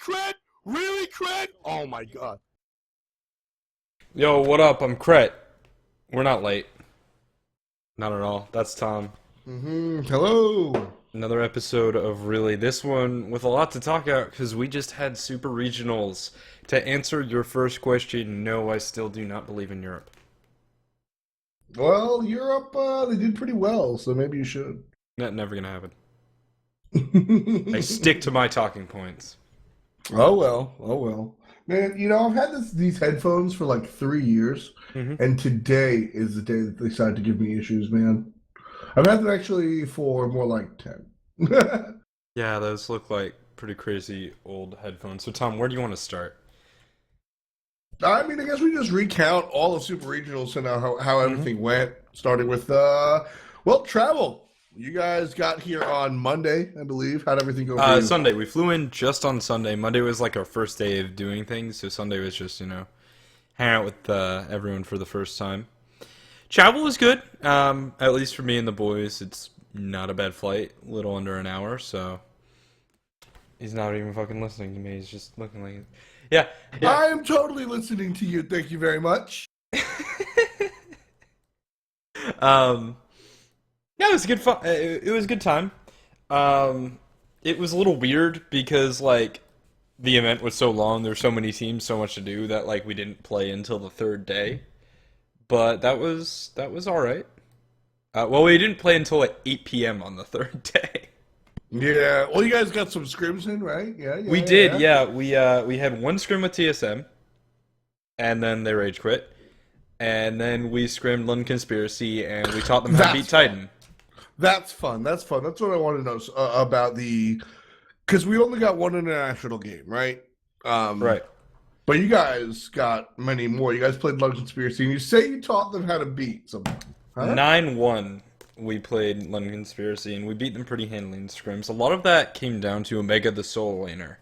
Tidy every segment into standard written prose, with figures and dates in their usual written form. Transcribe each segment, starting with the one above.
Krett? Really, Krett? Oh my god. Yo, what up? I'm Krett. We're not late. Not at all. That's Tom. Hello. Another episode of Really. This one with a lot to talk about because we just had super regionals. To answer your first question, no, I still do not believe in Europe. Well, Europe, they did pretty well, so maybe you should. Never gonna happen. I stick to my talking points. Oh well. Man, I've had these headphones for like 3 years, and today is the day that they decided to give me issues, man. I've had them actually for more like 10. Yeah, those look like pretty crazy old headphones. So, Tom, where do you want to start? I mean, I guess we just recount all of Super Regionals and how everything went, starting with, travel. You guys got here on Monday, I believe. How'd everything go for you? Sunday. We flew in just on Sunday. Monday was like our first day of doing things, so Sunday was just, hang out with everyone for the first time. Travel was good, at least for me and the boys. It's not a bad flight, a little under an hour, so he's not even fucking listening to me. He's just looking like, yeah. I am totally listening to you. Thank you very much. Yeah, it was a good fun. It was a good time. It was a little weird because the event was so long. There's so many teams, so much to do that we didn't play until the third day. But that was all right. Well, we didn't play until 8 p.m. on the third day. Yeah. Well, you guys got some scrims in, right? Yeah. We did. Yeah. We had one scrim with TSM, and then they rage quit, and then we scrimmed London Conspiracy, and we taught them how to beat Titan. That's fun. That's what I want to know about because we only got one international game, right? Right. But you guys got many more. You guys played London Conspiracy, and you say you taught them how to beat someone. Huh? 9-1, we played London Conspiracy, and we beat them pretty handily in scrims. A lot of that came down to Omega, the solo laner.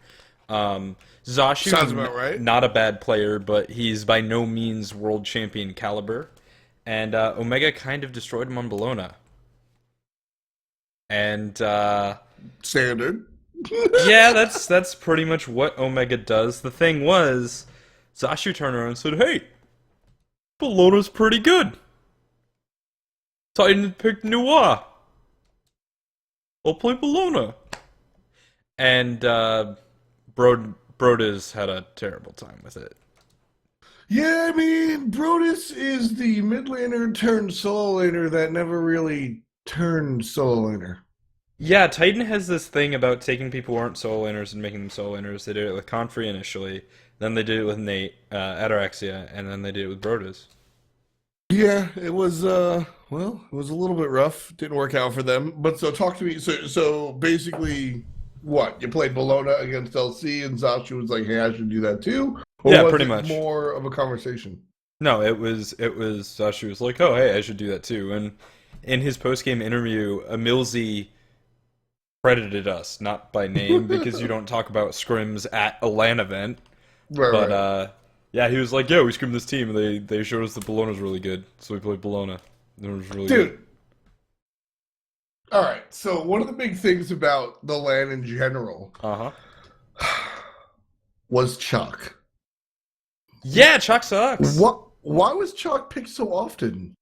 Zashu, sounds about right. Not a bad player, but he's by no means world champion caliber. And Omega kind of destroyed him on Bologna. And standard. Yeah, that's pretty much what Omega does. The thing was, Zashu turned around and said, "Hey, Bologna's pretty good. Titan picked Noir. I'll play Bologna." And Brodus had a terrible time with it. Yeah, I mean, Brodus is the mid laner turned solo laner that never really turned solo laner. Yeah, Titan has this thing about taking people who aren't solo laners and making them solo laners. They did it with Confrey initially, then they did it with Nate, Ataraxia, and then they did it with Brodus. Yeah, it was it was a little bit rough. Didn't work out for them. But so talk to me. So basically, what? You played Bologna against LC, and Zashu was like, "Hey, I should do that too." Or yeah, was pretty it much. More of a conversation. No, it was Zashu was like, "Oh, hey, I should do that too." And in his post-game interview, Emilzy credited us, not by name, because you don't talk about scrims at a LAN event. Right. Yeah, he was like, "Yeah, we scrimmed this team, and they showed us that Bologna's really good, so we played Bologna. It was really good." All right. So one of the big things about the LAN in general, was Chalk. Yeah, Chalk sucks. What? Why was Chalk picked so often?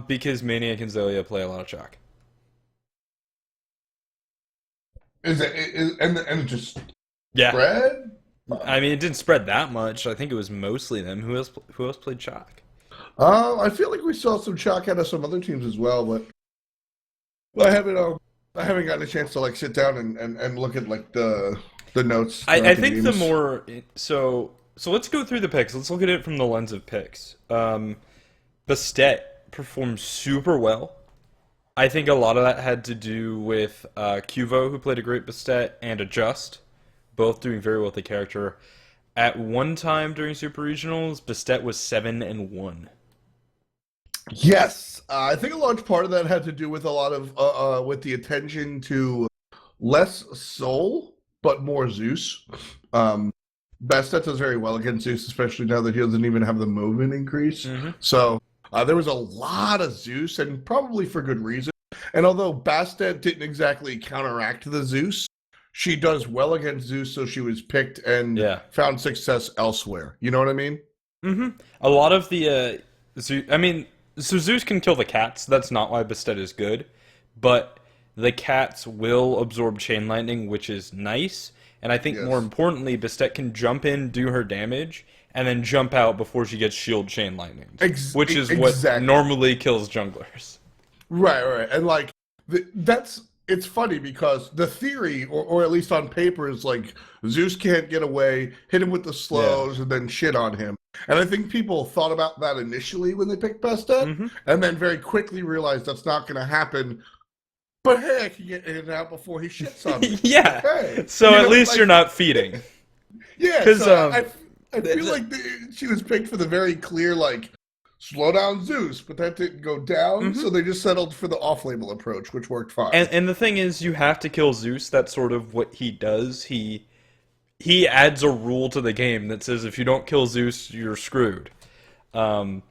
Because Maniac and Zelia play a lot of Chalk. And it just Yeah. spread? I mean, it didn't spread that much. I think it was mostly them. Who else played Chalk? I feel like we saw some Chalk out of some other teams as well, but I haven't gotten a chance to sit down and look at the notes. I think the more so let's go through the picks. Let's look at it from the lens of picks. Bastet performed super well. I think a lot of that had to do with Cuvo, who played a great Bastet, and Adjust, both doing very well with the character. At one time during Super Regionals, Bastet was 7-1. Yes, I think a large part of that had to do with a lot of with the attention to less Soul but more Zeus. Bastet does very well against Zeus, especially now that he doesn't even have the movement increase. So there was a lot of Zeus, and probably for good reason. And although Bastet didn't exactly counteract the Zeus, she does well against Zeus, so she was picked and Yeah. found success elsewhere. You know what I mean? A lot of the I mean, so Zeus can kill the cats. That's not why Bastet is good, but the cats will absorb chain lightning, which is nice. And I think more Yes. importantly, Bastet can jump in, do her damage, and then jump out before she gets shield chain lightning, which is what Exactly. normally kills junglers. Right. And like that's it's funny because the theory, or at least on paper, is like Zeus can't get away, hit him with the slows, and then shit on him. And I think people thought about that initially when they picked Bastet, and then very quickly realized that's not going to happen. But hey, I can get in and out before he shits on me. Yeah. Hey, So you at know, least like- you're not feeding. Yeah, 'Cause, so I feel like she was picked for the very clear, like, slow down Zeus, but that didn't go down, so they just settled for the off-label approach, which worked fine. And the thing is, you have to kill Zeus. That's sort of what he does. He adds a rule to the game that says if you don't kill Zeus, you're screwed. The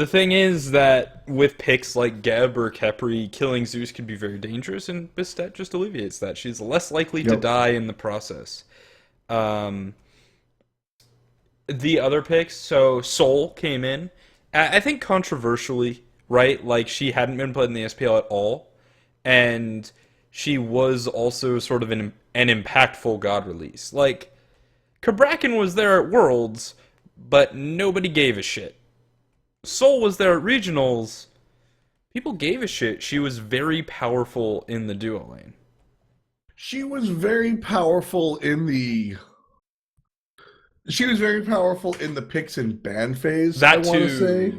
thing is that with picks like Geb or Khepri, killing Zeus can be very dangerous, and Bastet just alleviates that. She's less likely to die in the process. The other picks, so Sol came in, I think controversially, right? Like, she hadn't been played in the SPL at all, and she was also sort of an impactful god release. Like, Kabrakan was there at Worlds, but nobody gave a shit. Sol was there at Regionals. People gave a shit. She was very powerful in the duo lane. She was very powerful in the... She was very powerful in the picks and ban phase, That I want to too. say.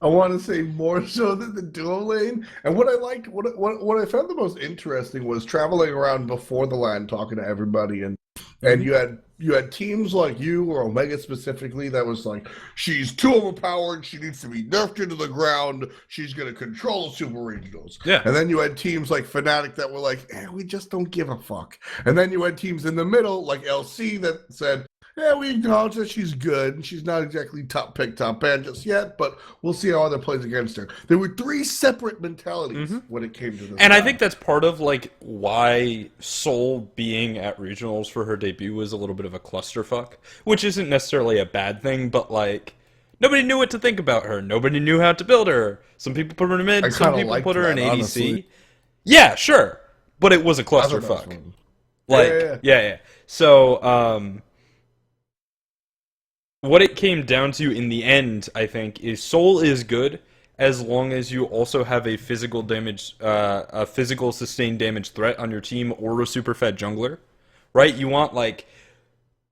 I want to say more so than the duo lane. And what I liked, what I found the most interesting was traveling around before the LAN, talking to everybody, and you had teams like you or Omega specifically that was like, she's too overpowered, she needs to be nerfed into the ground, she's gonna control the super regionals. Yeah. And then you had teams like Fnatic that were like, we just don't give a fuck. And then you had teams in the middle like LC that said, yeah, we acknowledge that she's good, and she's not exactly top pick, top ban just yet, but we'll see how other plays against her. There were three separate mentalities when it came to this. And I think that's part of, like, why Sol being at regionals for her debut was a little bit of a clusterfuck, which isn't necessarily a bad thing, but, like, nobody knew what to think about her. Nobody knew how to build her. Some people put her in mid, some people liked put her in that, ADC. honestly. Yeah, sure. But it was a I thought that was clusterfuck. fun. Like, yeah. So, what it came down to in the end, I think, is Sol is good as long as you also have a physical damage, a physical sustained damage threat on your team or a super fed jungler, right? You want, like,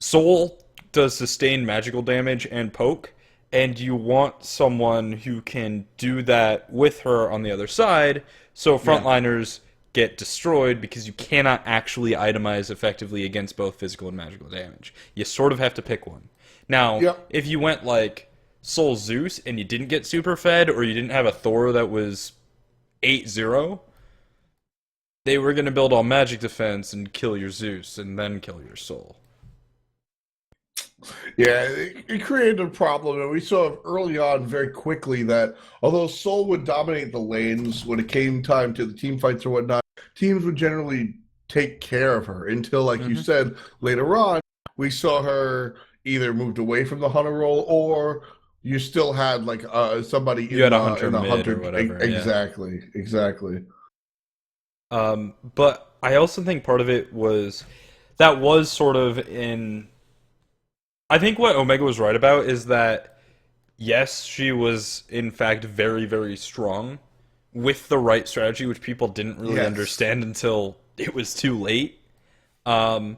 Sol does sustained magical damage and poke, and you want someone who can do that with her on the other side, so frontliners get destroyed because you cannot actually itemize effectively against both physical and magical damage. You sort of have to pick one. Now, if you went like Sol Zeus and you didn't get super fed, or you didn't have a Thor that was 8-0, they were going to build all magic defense and kill your Zeus and then kill your Sol. Yeah, it created a problem, and we saw early on very quickly that although Sol would dominate the lanes when it came time to the team fights or whatnot, teams would generally take care of her until, like you said, later on, we saw her either moved away from the hunter role, or you still had like somebody You had a hunter in the mid hunter or whatever. Exactly. But I also think part of it was that was sort of in. I think what Omega was right about is that yes, she was in fact very, very strong with the right strategy, which people didn't really understand until it was too late. And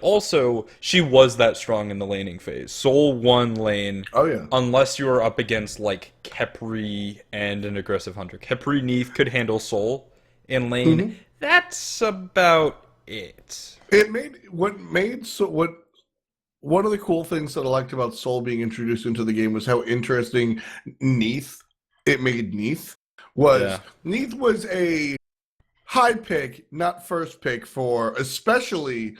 also, she was that strong in the laning phase. Sol won lane. Oh, yeah. Unless you were up against, like, Khepri and an aggressive hunter. Khepri Neath could handle Sol in lane. That's about it. One of the cool things that I liked about Sol being introduced into the game was how interesting it made Neath. Neath was a high pick, not first pick for, especially,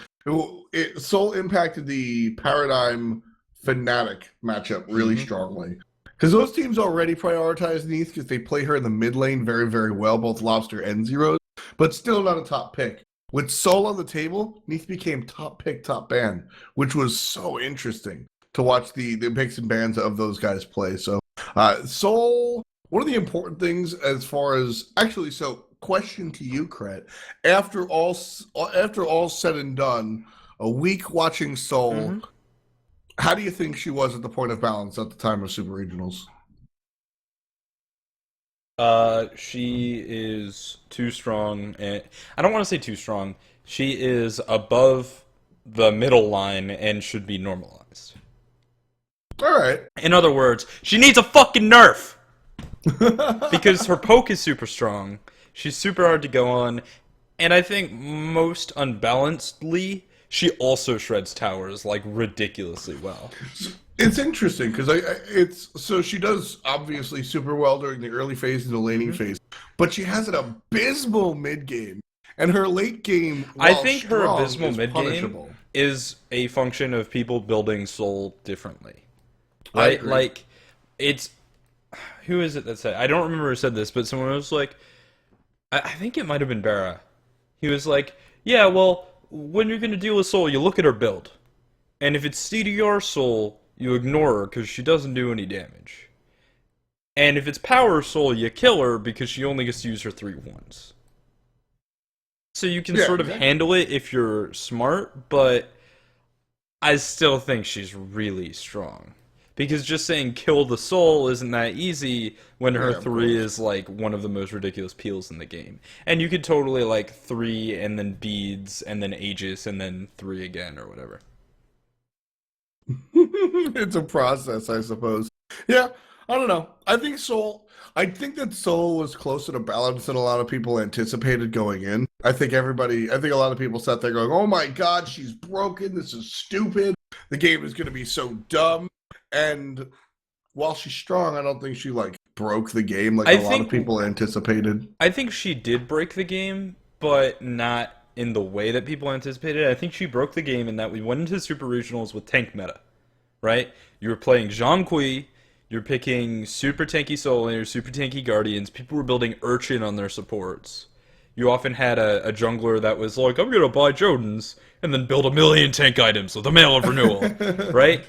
Sol impacted the Paradigm Fnatic matchup really strongly. Because those teams already prioritize Neath because they play her in the mid lane very, very well, both Lobster and Zeros. but still not a top pick. With Soul on the table, Neith became top pick, top ban, which was so interesting to watch the picks and bans of those guys play. So, Soul, one of the important things as far as actually, so question to you, Krett. After all said and done, a week watching Soul, how do you think she was at the point of balance at the time of Super Regionals? She is too strong, and I don't want to say too strong. She is above the middle line and should be normalized. All right. In other words, she needs a fucking nerf! Because her poke is super strong, she's super hard to go on, and I think most unbalancedly, she also shreds towers, like, ridiculously well. It's interesting because so she does obviously super well during the early phase and the laning phase, but she has an abysmal mid game, and her late game. I think her strong, abysmal is mid punishable. game is a function of people building Soul differently, right? Like, it's who is it that said? I don't remember who said this, but someone was like, I think it might have been Barra. He was like, "Yeah, well, when you're gonna deal with Soul, you look at her build, and if it's CDR Soul, you ignore her because she doesn't do any damage. And if it's Power Soul, you kill her because she only gets to use her 3 once. So you can sort of handle it if you're smart, but I still think she's really strong. Because just saying kill the Soul isn't that easy when her 3 is like one of the most ridiculous peels in the game. And you could totally like 3 and then beads and then Aegis and then 3 again or whatever. It's a process, I suppose. Yeah, I don't know. I think that Soul was closer to balance than a lot of people anticipated going in. I think a lot of people sat there going, "Oh my god, she's broken. This is stupid. The game is going to be so dumb." And while she's strong, I don't think she like broke the game like a lot of people anticipated. I think she did break the game, but not in the way that people anticipated. I think she broke the game in that we went into Super Regionals with tank meta, right? You were playing Zhang Kui, you're picking super tanky Soul and your super tanky Guardians. People were building Urchin on their supports. You often had a jungler that was like, I'm going to buy Jodens and then build 1 million tank items with a Mail of Renewal, right?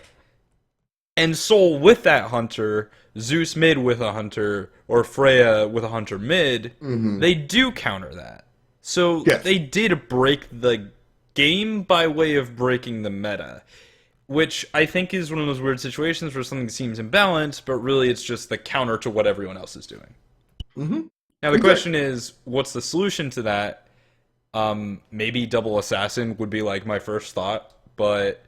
And Soul with that hunter, Zeus mid with a hunter, or Freya with a hunter mid, they do counter that. So they did break the game by way of breaking the meta, which I think is one of those weird situations where something seems imbalanced, but really it's just the counter to what everyone else is doing. Now the question is, what's the solution to that? Maybe double assassin would be like my first thought, but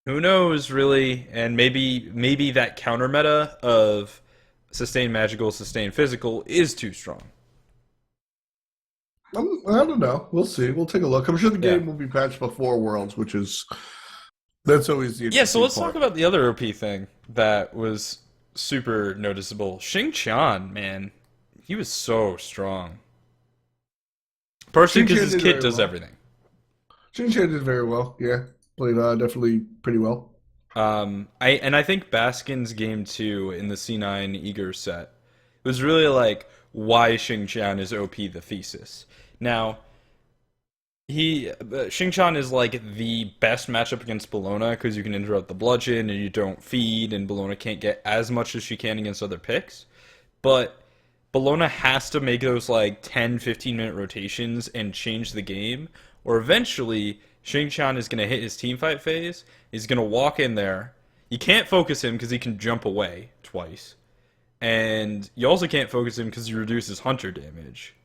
who knows really? And maybe that counter meta of sustain magical, sustain physical is too strong. I don't know. We'll see. We'll take a look. I'm sure the game will be patched before Worlds, that's always the interesting so let's part. talk about the other OP thing that was super noticeable. Xing, man, he was so strong. Partially because his kit does everything. Xing did very well. Yeah, played definitely pretty well. I think Baskin's game 2 in the C9 Eager set was really like why Xing is OP the thesis. Now, Xing is like the best matchup against Bellona because you can interrupt the bludgeon and you don't feed, and Bellona can't get as much as she can against other picks. But Bellona has to make those like 10-15 minute rotations and change the game, or eventually Xing is going to hit his teamfight phase. He's going to walk in there. You can't focus him because he can jump away twice. And you also can't focus him because he reduces hunter damage.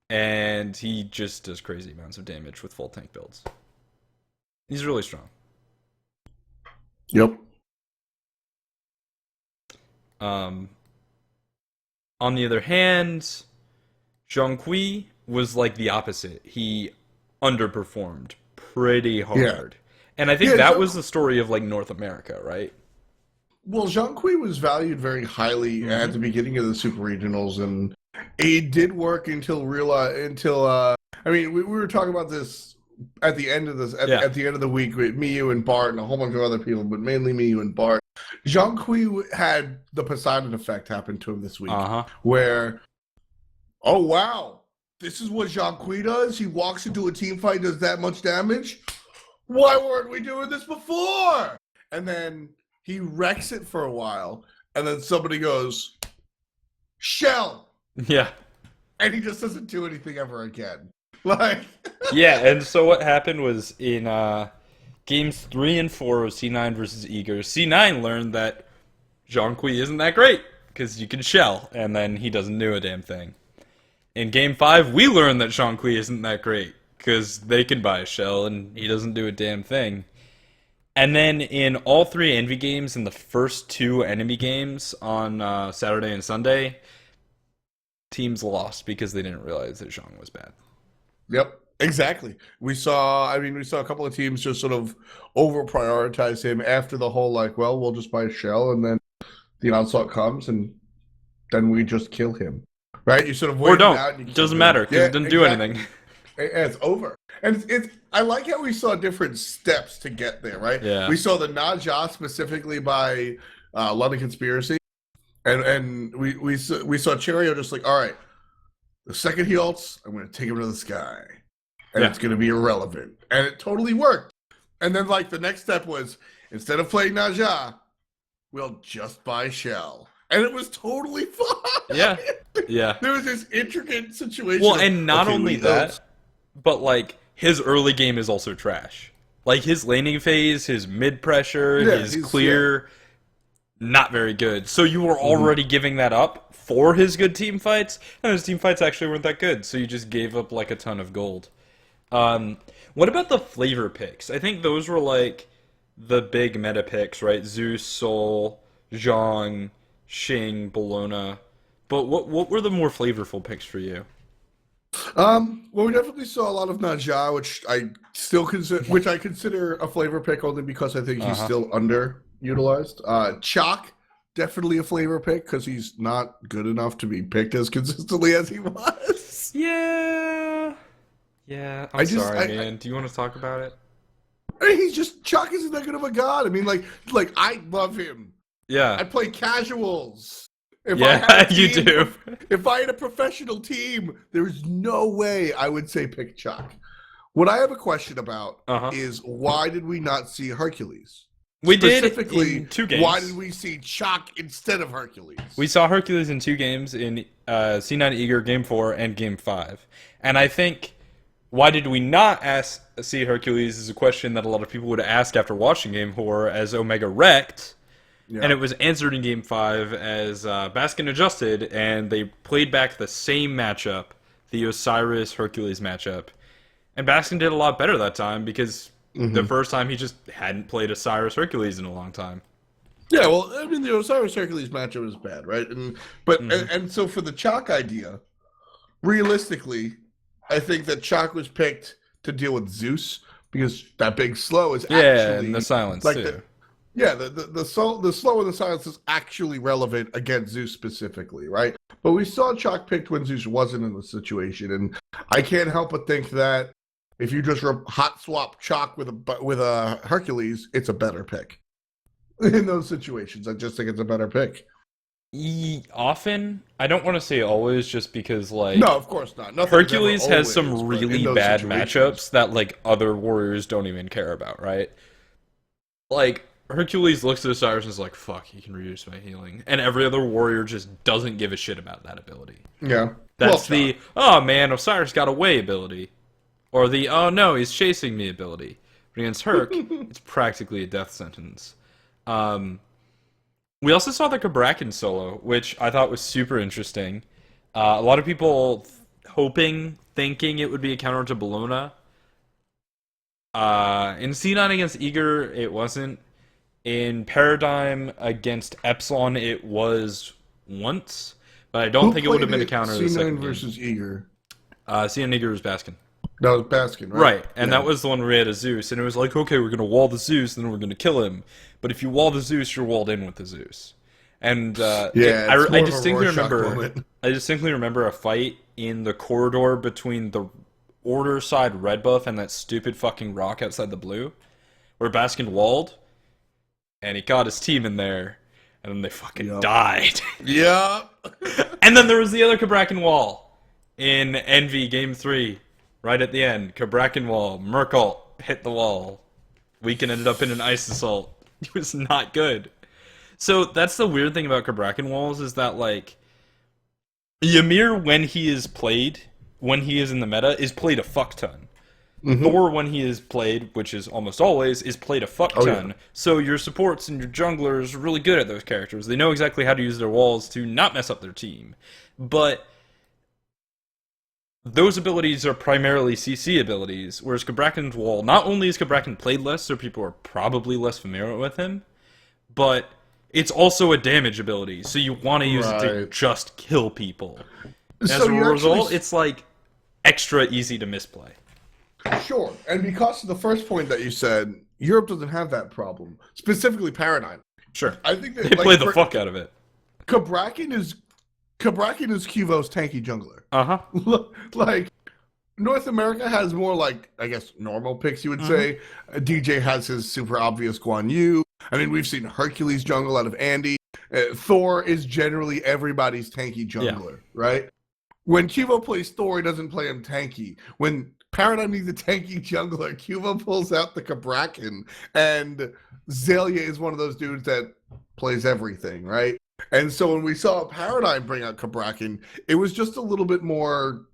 And he just does crazy amounts of damage with full tank builds. He's really strong. Yep. On the other hand, Zhang Kui was like the opposite. He underperformed pretty hard. And I think that was the story of like North America, right? Well, Zhang Kui was valued very highly at the beginning of the Super Regionals, and it did work until I mean, we were talking about this at the end of this at the end of the week with me, you, and Bart, and a whole bunch of other people, but mainly me, you, and Bart. Zhang Kui had the Poseidon effect happen to him this week, where, oh wow, this is what Jean-Qui does. He walks into a team fight, does that much damage. Why weren't we doing this before? And then he wrecks it for a while, and then somebody goes, Shell! Yeah. And he just doesn't do anything ever again. Like, Yeah, and so what happened was in games 3 and 4 of C9 versus Eager, C9 learned that Jean-Qui isn't that great, because you can shell, and then he doesn't do a damn thing. In game 5, we learned that Jean-Qui isn't that great, because they can buy a shell, and he doesn't do a damn thing. And then in all 3 Envy games, in the first 2 enemy games on Saturday and Sunday, teams lost because they didn't realize that Zhang was bad. Yep, exactly. We saw a couple of teams just sort of over-prioritize him after the whole, like, well, we'll just buy a shell, and then the onslaught comes, and then we just kill him. Right? You sort of wait Or don't. out and you It doesn't kill him. matter, because Yeah, it didn't do exactly. anything. It's over. And it's I like how we saw different steps to get there, right? Yeah. We saw the Naja specifically by London Conspiracy. And we saw Cheerio just like, all right, the second he ults, I'm going to take him to the sky. And Yeah. it's going to be irrelevant. And it totally worked. And then, like, the next step was, instead of playing Naja, we'll just buy Shell. And it was totally fine. Yeah. Yeah. There was this intricate situation. Well, of, and not okay, only we that, ult. but, like, his early game is also trash. Like, his laning phase, his mid-pressure, Yeah, his he's- clear, not very good. So you were already giving that up for his good team fights, and his team fights actually weren't that good, so you just gave up, like, a ton of gold. What about the flavor picks? I think those were, like, the big meta picks, right? Zeus, Sol, Zhang, Xing, Bologna. But what were the more flavorful picks for you? Well, we definitely saw a lot of Naja, which I consider a flavor pick only because I think he's still underutilized. Chalk, definitely a flavor pick because he's not good enough to be picked as consistently as he was. Yeah. Yeah, I'm sorry, man. Do you want to talk about it? I mean, Chalk isn't that good of a god. I mean, like I love him. I Yeah. play casuals. If Yeah, I had a you team- do. If I had a professional team, there's no way I would say pick Chuck. What I have a question about is why did we not see Hercules? We did Specifically, in 2 games. why did we see Chuck instead of Hercules? We saw Hercules in 2 games, in C9 Eager Game 4 and Game 5. And I think, why did we not see Hercules is a question that a lot of people would ask after watching Game 4 as Omega wrecked. Yeah. And it was answered in Game 5 as Baskin adjusted, and they played back the same matchup, the Osiris-Hercules matchup. And Baskin did a lot better that time because the first time he just hadn't played Osiris-Hercules in a long time. Yeah, well, I mean, the Osiris-Hercules matchup was bad, right? And so for the Chalk idea, realistically, I think that Chalk was picked to deal with Zeus because that big slow is Yeah, actually... and the silence, like too. the slow and the silence is actually relevant against Zeus specifically, right? But we saw Chalk picked when Zeus wasn't in the situation, and I can't help but think that if you just hot swap Chalk with a Hercules, it's a better pick. In those situations, I just think it's a better pick. Often, I don't want to say always, just because, like... No, of course not. Nothing's Hercules ever has some always, but in really those bad situations- matchups that, like, other warriors don't even care about, right? Like, Hercules looks at Osiris and is like, fuck, he can reduce my healing. And every other warrior just doesn't give a shit about that ability. Yeah. That's oh man, Osiris got away ability. Or the, oh no, he's chasing me ability. But against Herc, it's practically a death sentence. We also saw the Kabrakan solo, which I thought was super interesting. A lot of people thinking it would be a counter to Bologna. In C9 against Eager, it wasn't. In Paradigm against Epsilon, it was once. But I don't think it would have been a counter the second C9 game. versus Eager. C9 Eager was Baskin. That was Baskin, right? Right, and that was the one where we had a Zeus, and it was like, okay, we're going to wall the Zeus, and then we're going to kill him. But if you wall the Zeus, you're walled in with the Zeus. And Yeah, it's more I of a distinctly Rorschach remember, moment. I distinctly remember a fight in the corridor between the Order side red buff and that stupid fucking rock outside the blue, where Baskin walled, and he got his team in there, and then they fucking died. Yeah. And then there was the other Kabrakan wall. In Envy Game 3, right at the end, Kabrakan wall, Merkle hit the wall. Weekend ended up in an ice assault. It was not good. So that's the weird thing about Kabrakan walls is that, like, Ymir, when he is played, when he is in the meta, is played a fuck ton. Thor, when he is played, which is almost always, is played a fuck ton. So your supports and your junglers are really good at those characters. They know exactly how to use their walls to not mess up their team. But those abilities are primarily CC abilities, whereas Kabrakan's wall, not only is Kabrakan played less, so people are probably less familiar with him, but it's also a damage ability, so you want to use it to just kill people. As a result, it's like extra easy to misplay. Sure, and because of the first point that you said, Europe doesn't have that problem. Specifically, Paradigm. Sure, I think that, they play the fuck out of it. Kabrakan is Cuvo's tanky jungler. Like, North America has more, like, I guess, normal picks, you would say. DJ has his super obvious Guan Yu. I mean, we've seen Hercules jungle out of Andy. Thor is generally everybody's tanky jungler, right? When Cuvo plays Thor, he doesn't play him tanky. When Paradigm needs a tanky jungler, Cuvo pulls out the Kabrakan, and Zalia is one of those dudes that plays everything, right? And so when we saw Paradigm bring out Kabrakan, it was just a little bit more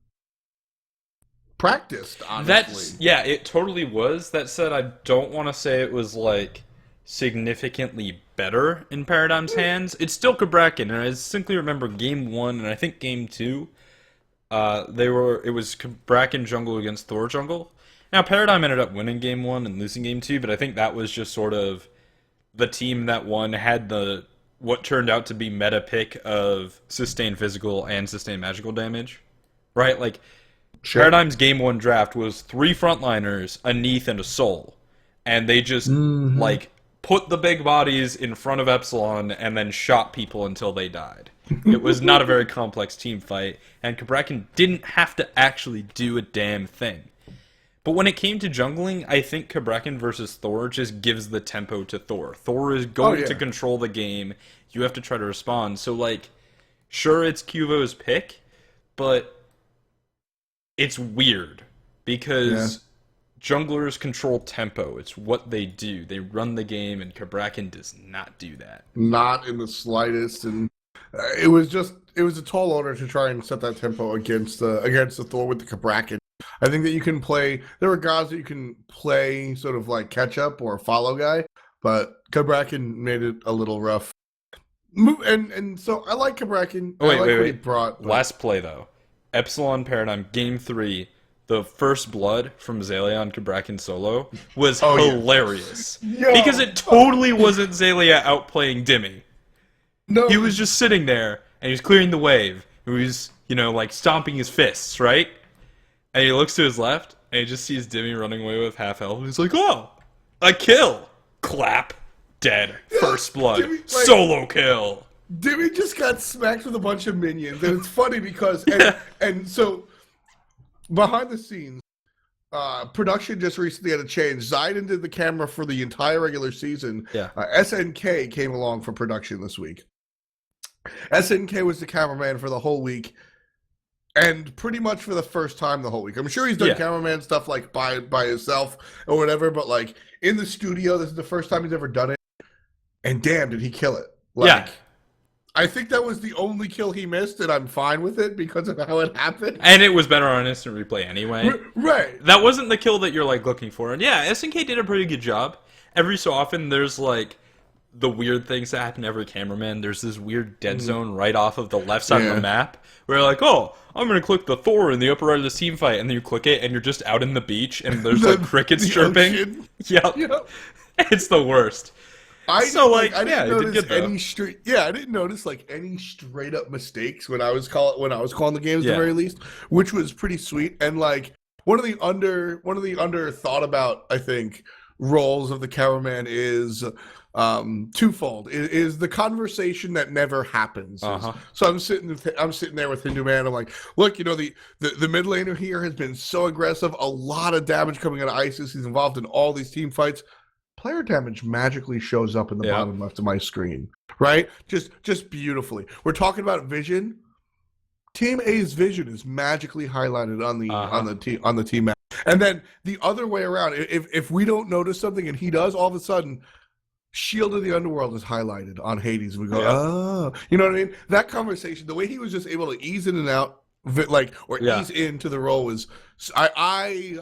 practiced, honestly. It totally was. That said, I don't want to say it was, like, significantly better in Paradigm's hands. It's still Kabrakan, and I distinctly remember Game 1 and I think Game 2, it was Kabrakan jungle against Thor jungle. Now, Paradigm ended up winning Game 1 and losing Game 2, but I think that was just sort of the team that won had what turned out to be meta pick of sustained physical and sustained magical damage. Right? Like, Paradigm's Game 1 draft was 3 frontliners, a Neath, and a Soul. And they just, like, put the big bodies in front of Epsilon and then shot people until they died. It was not a very complex team fight, and Kabrakan didn't have to actually do a damn thing. But when it came to jungling, I think Kabrakan versus Thor just gives the tempo to Thor. Thor is going to control the game. You have to try to respond. So, like, sure, it's Cuvo's pick, but it's weird because junglers control tempo. It's what they do. They run the game, and Kabrakan does not do that. Not in the slightest, and it was a tall order to try and set that tempo against the Thor with the Kabrakan. I think that you can play. There are guys that you can play sort of like catch up or follow guy, but Kabrakan made it a little rough. And so I like Kabrakan. What he brought. Last play though, Epsilon Paradigm Game 3. The first blood from Zalia on Kabrakan solo was hilarious. Because it totally wasn't Zalia outplaying Dimmy. No. He was just sitting there, and he was clearing the wave. He was, like, stomping his fists, right? And he looks to his left, and he just sees Dimmy running away with half health. He's like, oh, a kill. Clap. Dead. First blood. Dimmy, solo kill. Dimmy just got smacked with a bunch of minions. And it's funny because... and so... Behind the scenes, production just recently had a change. Zidane did the camera for the entire regular season. SNK came along for production this week. SNK was the cameraman for the whole week, and pretty much for the first time the whole week. I'm sure he's done cameraman stuff like by himself or whatever, but like in the studio, this is the first time he's ever done it. And damn, did he kill it! I think that was the only kill he missed, and I'm fine with it because of how it happened. And it was better on instant replay anyway. Right. That wasn't the kill that you're, like, looking for. And yeah, SNK did a pretty good job. Every so often, there's, like, the weird things that happen to every cameraman. There's this weird dead zone right off of the left side of the map, where you're like, oh, I'm going to click the Thor in the upper right of the team fight, and then you click it, and you're just out in the beach, and there's, like, crickets chirping. Yep. It's the worst. I didn't notice like any straight up mistakes when I was calling the games at the very least, which was pretty sweet. And like one of the under thought about, I think, roles of the cameraman is twofold. Is the conversation that never happens. So I'm sitting there with Hindu Man. I'm like, look, the mid laner here has been so aggressive, a lot of damage coming out of ISIS. He's involved in all these team fights. Player damage magically shows up in the bottom left of my screen, right? Just beautifully. We're talking about vision. Team A's vision is magically highlighted on the team map. And then the other way around, if we don't notice something and he does, all of a sudden, Shield of the Underworld is highlighted on Hades. We go, oh, you know what I mean? That conversation, the way he was just able to ease in and out, ease into the role was, I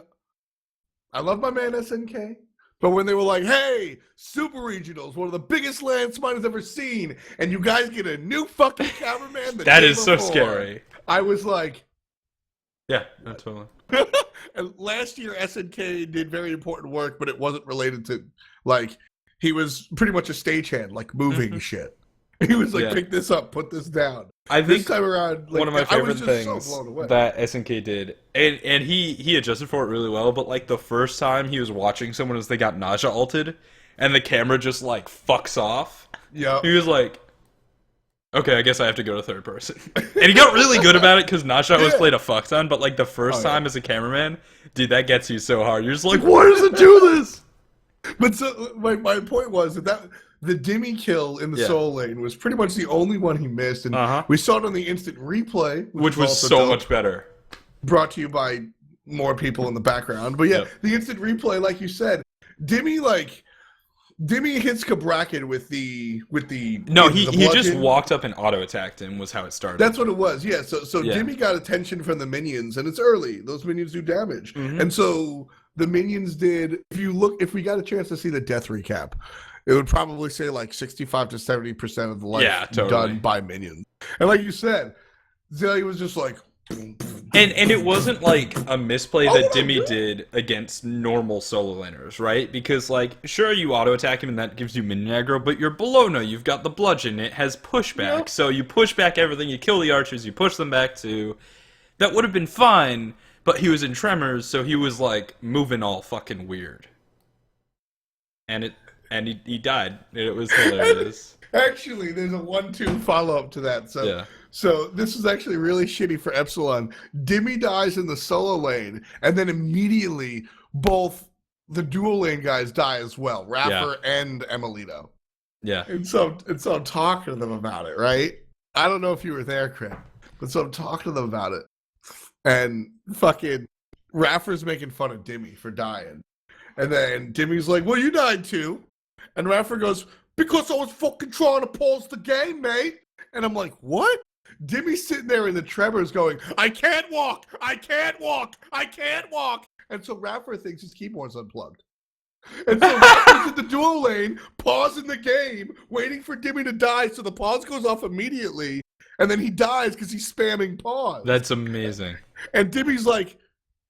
love my man SNK. But when they were like, hey, Super Regionals, one of the biggest lands Spider's ever seen, and you guys get a new fucking cameraman that is so scary. I was like... Yeah, totally. And last year, SNK did very important work, but it wasn't related to, like, he was pretty much a stagehand, like, moving shit. He was like, pick this up, put this down. I think this time around, like, one of my favorite things so that SNK did, and he adjusted for it really well, but like the first time he was watching someone as they got Naja ulted, and the camera just like fucks off. Yeah. He was like, okay, I guess I have to go to third person. And he got really good about it because Naja was played a fuck ton, but like the first time as a cameraman, dude, that gets you so hard. You're just like, why does it do this? But so my point was that the Dimmy kill in the soul lane was pretty much the only one he missed, and we saw it on the instant replay, which was so much better. Brought to you by more people in the background. But yeah, the instant replay, like you said, Dimmy hits Kabrakan with the No, he just walked up and auto attacked him was how it started. That's what it was, yeah. So Dimmy got attention from the minions, and it's early. Those minions do damage. And so the minions did, if we got a chance to see the death recap, it would probably say like 65 to 70% of the life done by minions. And like you said, Zelia was just like... And it wasn't like a misplay that Dimmy did against normal solo laners, right? Because like, sure, you auto attack him and that gives you minion aggro, but you're Bologna, you've got the bludgeon, it has pushback. So you push back everything, you kill the archers, you push them back too. That would have been fine, but he was in tremors, so he was like moving all fucking weird. And he died. It was hilarious. Actually, there's a 1-2 follow-up to that. So this is actually really shitty for Epsilon. Dimmy dies in the solo lane, and then immediately both the dual lane guys die as well, Raffer and Emilito. Yeah. And so I'm talking to them about it, right? I don't know if you were there, Krett, but so I'm talking to them about it. And fucking Raffer's making fun of Dimmy for dying. And then Dimmy's like, well, you died too. And Raffer goes, because I was fucking trying to pause the game, mate. And I'm like, what? Dimmy's sitting there in the tremors going, I can't walk, I can't walk, I can't walk. And so Raffer thinks his keyboard's unplugged. And so Raffer's in the dual lane, pausing the game, waiting for Dimmy to die, so the pause goes off immediately, and then he dies because he's spamming pause. That's amazing. And Dimmy's like,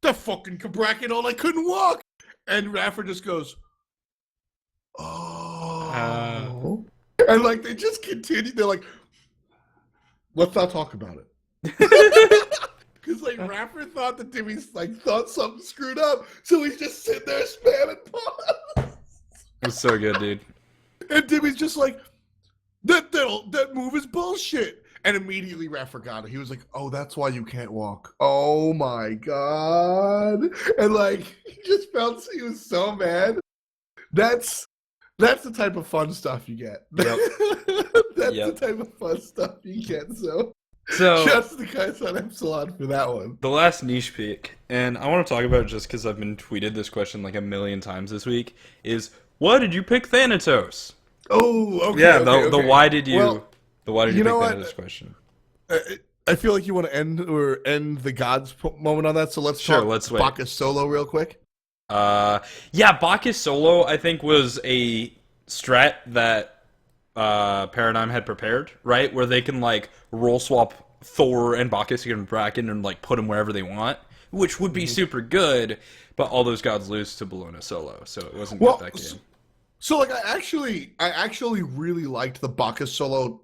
the fucking Kabrakan on, I couldn't walk. And Raffer just goes, oh. And like, they just continue, they're like, let's not talk about it. Because like Raffer thought that Dimmy's like thought something screwed up, so he's just sitting there spamming pause. It's so good, dude. And Dimmy's just like, that move is bullshit. And immediately Raffer got it. He was like, oh, that's why you can't walk. Oh my god. And like, he just felt, he was so mad. That's the type of fun stuff you get. Yep. That's the type of fun stuff you get. So just the guys on Epsilon for that one. The last niche pick, and I want to talk about it just because I've been tweeted this question like a million times this week, is why did you pick Thanatos? Oh, okay. Yeah, okay. the why did you... Well, why did you pick Thanatos question? I feel like you want to end the gods moment on that, so let's talk Bacchus solo real quick. Yeah, Bacchus solo I think was a strat that Paradigm had prepared, right? Where they can like roll swap Thor and Bacchus in Bracken and like put them wherever they want, which would be super good, but all those gods lose to Bologna solo, so it wasn't good that game. So like I actually really liked the Bacchus solo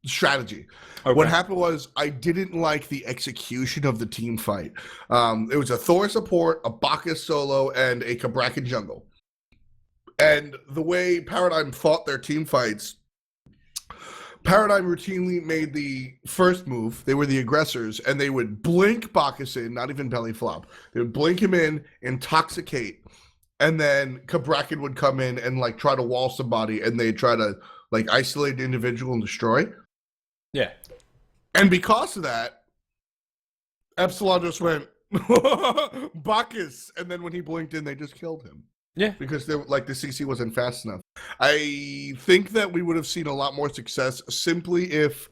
strategy. Okay. What happened was I didn't like the execution of the team fight. It was a Thor support, a Bacchus solo, and a Kabrakan jungle. And the way Paradigm fought their team fights, Paradigm routinely made the first move. They were the aggressors, and they would blink Bacchus in, not even belly flop. They would blink him in, intoxicate, and then Kabrakan would come in and like try to wall somebody, and they'd try to like isolate the individual and destroy. Yeah. And because of that, Epsilon just went, Bacchus, and then when he blinked in, they just killed him. Yeah. Because the CC wasn't fast enough. I think that we would have seen a lot more success simply if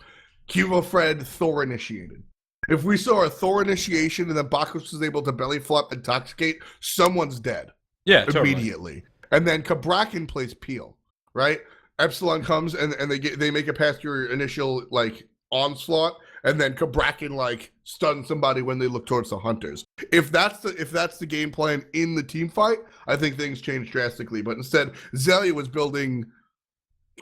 Cubo Fred Thor initiated. If we saw a Thor initiation and then Bacchus was able to belly flop intoxicate, someone's dead. Yeah, immediately. Totally. And then Kabrakan plays Peel, right? Epsilon comes and they make it past your initial like onslaught, and then Kabrakan like stuns somebody when they look towards the hunters. If that's the game plan in the team fight, I think things change drastically. But instead, Zelia was building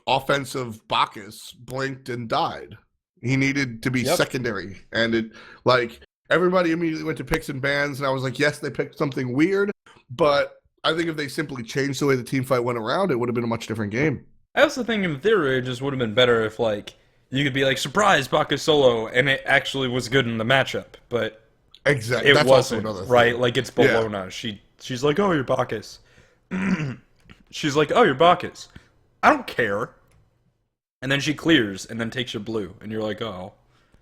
offensive Bacchus, blinked and died. He needed to be secondary, and it like everybody immediately went to picks and bans, and I was like, yes, they picked something weird, but I think if they simply changed the way the team fight went around, it would have been a much different game. I also think in theory it just would have been better if like you could be like, surprise, Bacchus solo, and it actually was good in the matchup, but exactly, it that's wasn't, also another right? thing. Like it's Bologna. Yeah. She's like, oh, you're Bacchus. She's like, oh, you're Bacchus. I don't care. And then she clears and then takes your blue, and you're like, oh,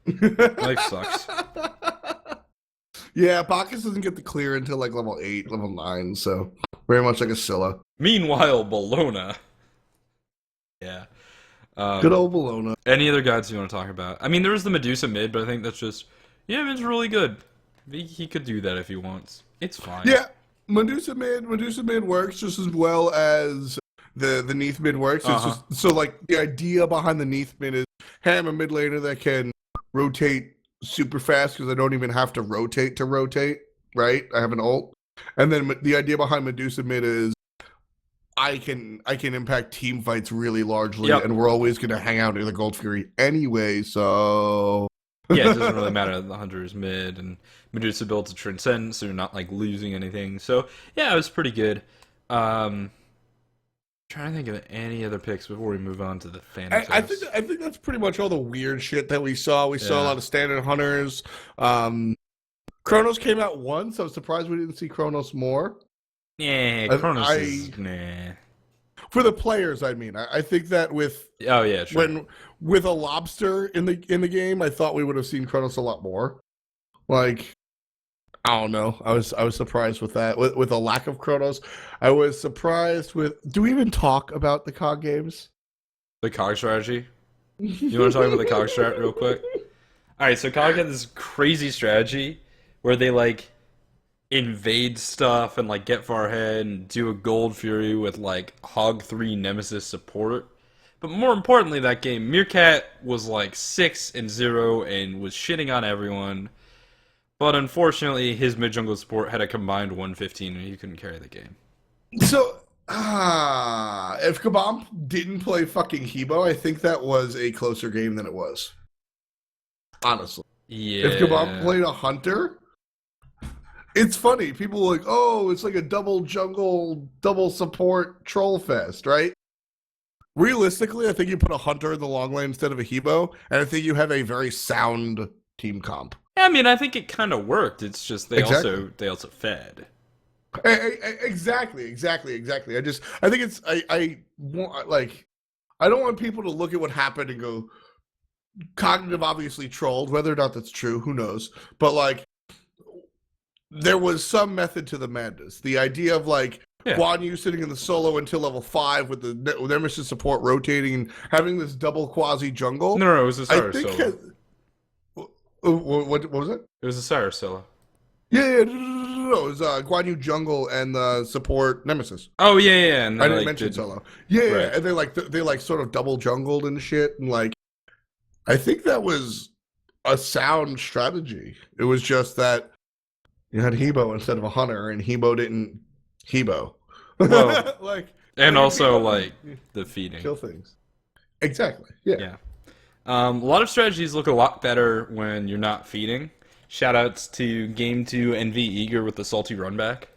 life sucks. Yeah, Bacchus doesn't get the clear until like level 8, level 9, so very much like a Scylla. Meanwhile, Bologna. Yeah. Good old Bologna. Any other guides you want to talk about? I mean, there was the Medusa mid, but I think that's just, yeah, it's really good. He could do that if he wants. It's fine. Yeah, Medusa mid works just as well as the Neath mid works. It's just, so like the idea behind the Neath mid is, hey, I'm a mid laner that can rotate super fast because I don't even have to rotate, right? I have an ult. And then the idea behind Medusa mid is I can impact team fights really largely, and we're always going to hang out near the Gold Fury anyway, so... Yeah, it doesn't really matter that the Hunter is mid, and Medusa builds a Transcend, so you're not, like, losing anything. So, yeah, it was pretty good. Trying to think of any other picks before we move on to the Thanatos. I think that's pretty much all the weird shit that we saw. We saw a lot of standard hunters. Kronos came out once. I was surprised we didn't see Kronos more. Yeah, Kronos is nah. For the players, I mean, I think that with with a lobster in the game, I thought we would have seen Kronos a lot more. Like, I don't know. I was surprised with that. With a lack of Kronos, I was surprised with. Do we even talk about the COG games? The COG strategy. You want to talk about the COG strat real quick? All right, so COG had this crazy strategy where they like invade stuff and like get far ahead and do a Gold Fury with like Hog 3 Nemesis support. But more importantly, that game, Meerkat was like 6-0 and was shitting on everyone. But unfortunately, his mid-jungle support had a combined 115 and he couldn't carry the game. So, if Kabam didn't play fucking Hebo, I think that was a closer game than it was. Honestly. Yeah. If Kabam played a Hunter... It's funny. People are like, oh, it's like a double jungle, double support troll fest, right? Realistically, I think you put a Hunter in the long lane instead of a Hebo, and I think you have a very sound team comp. Yeah, I mean, I think it kind of worked. It's just they also fed. Exactly. I think it's I don't want people to look at what happened and go, Cognitive obviously trolled. Whether or not that's true, who knows? But like, there was some method to the madness. The idea of like Guan Yu sitting in the solo until level 5 with the Nemesis support rotating and having this double quasi jungle. No, it was a Cyrus solo. What was it? It was a Cyrus solo. Yeah, no, it was Guan Yu jungle and the support Nemesis. Oh yeah. And I didn't mention solo. Yeah, and they like sort of double jungled and shit, and like I think that was a sound strategy. It was just that you had Hebo instead of a Hunter, and Hebo didn't Hebo. Well, and also Hebo the feeding. Kill things. Exactly. Yeah. A lot of strategies look a lot better when you're not feeding. Shoutouts to Game 2 NV Eager with the salty run back.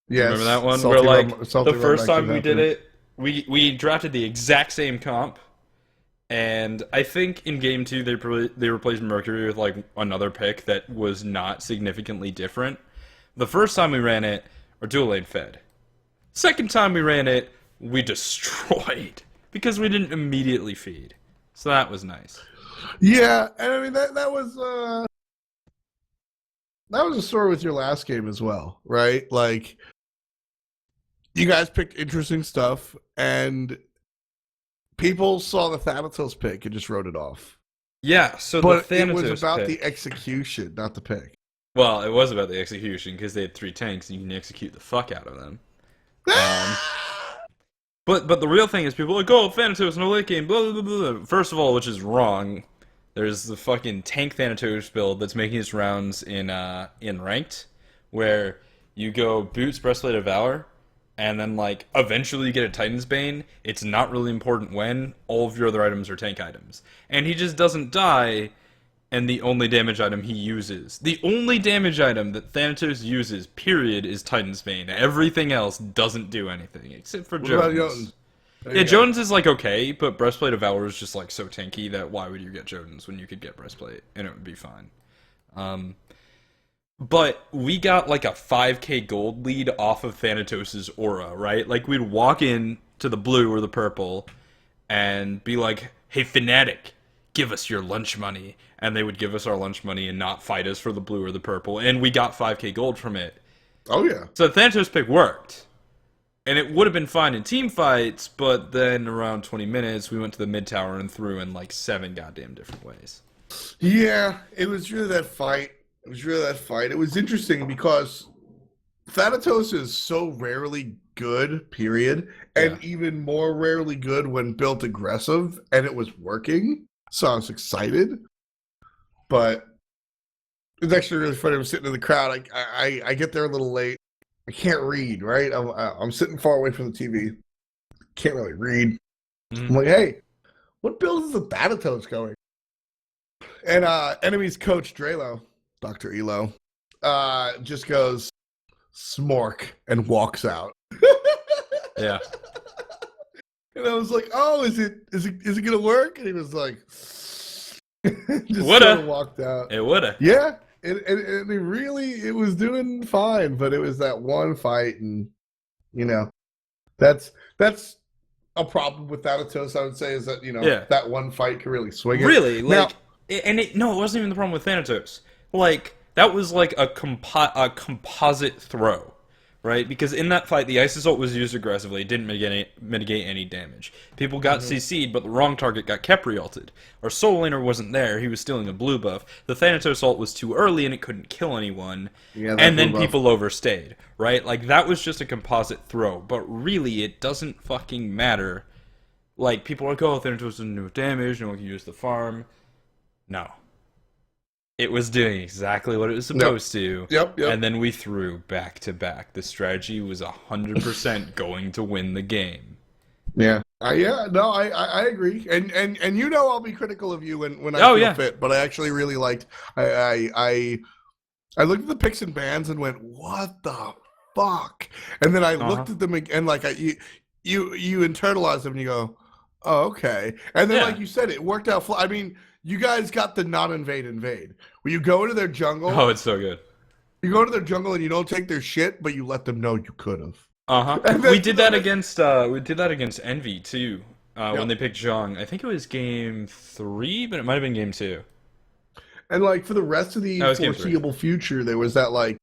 Yes. Remember that one? Where the first time we did it, we drafted the exact same comp. And I think in Game 2 they replaced Mercury with like another pick that was not significantly different. The first time we ran it, our dual lane fed. Second time we ran it, we destroyed because we didn't immediately feed. So that was nice. Yeah, and I mean that was a story with your last game as well, right? Like you guys picked interesting stuff, and people saw the Thanatos pick and just wrote it off. Yeah, so But the it Thanatos was about pick, the execution, not the pick. well, it was about the execution because they had 3 tanks and you can execute the fuck out of them. But the real thing is people are like, oh, Thanatos, no late game, blah, blah, blah, blah. First of all, which is wrong, there's the fucking tank Thanatos build that's making its rounds in ranked, where you go Boots, Breastplate of Valor, and then, like, eventually you get a Titan's Bane. It's not really important when. All of your other items are tank items. And he just doesn't die, and the only damage item he uses. The only damage item that Thanatos uses, period, is Titan's Bane. Everything else doesn't do anything, except for What about Jones. Jotun? Yeah, Jones is, like, okay, but Breastplate of Valor is just, like, so tanky that why would you get Jones when you could get Breastplate, and it would be fine. But we got, like, a 5k gold lead off of Thanatos' aura, right? Like, we'd walk in to the blue or the purple and be like, hey, Fnatic, give us your lunch money. And they would give us our lunch money and not fight us for the blue or the purple. And we got 5k gold from it. Oh, yeah. So the Thanatos pick worked. And it would have been fine in team fights, but then around 20 minutes, we went to the mid tower and threw in, like, 7 goddamn different ways. Yeah, it was really that fight. It was interesting because Thanatos is so rarely good, period, and even more rarely good when built aggressive, and it was working. So I was excited. But it's actually really funny. I'm sitting in the crowd. I get there a little late. I can't read, right? I'm sitting far away from the TV. Can't really read. I'm like, hey, what build is the Thanatos going? And enemy's coach, Drelo, Dr. Elo, just goes, smork, and walks out. Yeah. And I was like, oh, is it gonna work? And he was like, just Woulda. sort of walked out. It woulda. Yeah. It was doing fine, but it was that one fight, and that's a problem with Thanatos, I would say, is that that one fight can really swing it. Really, Now, like, it wasn't even the problem with Thanatos. Like, that was like a composite throw, right? Because in that fight, the Ice Assault was used aggressively, it didn't mitigate any damage. People got CC'd, but the wrong target got Kepri-ulted. Our Soul Laner wasn't there, he was stealing a blue buff. The Thanatos ult was too early and it couldn't kill anyone. Yeah, and then people overstayed, right? Like, that was just a composite throw, but really, it doesn't fucking matter. Like, people are like, oh, Thanatos doesn't do damage, no one can use the farm. No. It was doing exactly what it was supposed to. Yep. And then we threw back to back. The strategy was 100% going to win the game. Yeah. I agree. And I'll be critical of you when I feel fit, but I actually really liked I looked at the picks and bans and went, what the fuck? And then I looked at them and like you internalize them and you go, oh, okay. And then like you said, it worked out. I mean, you guys got the not invade, where you go into their jungle. Oh, it's so good. You go into their jungle and you don't take their shit, but you let them know you could have. We did that against Envy too. When they picked Zhang. I think it was game 3, but it might have been game 2. And like for the rest of the foreseeable future, there was that like,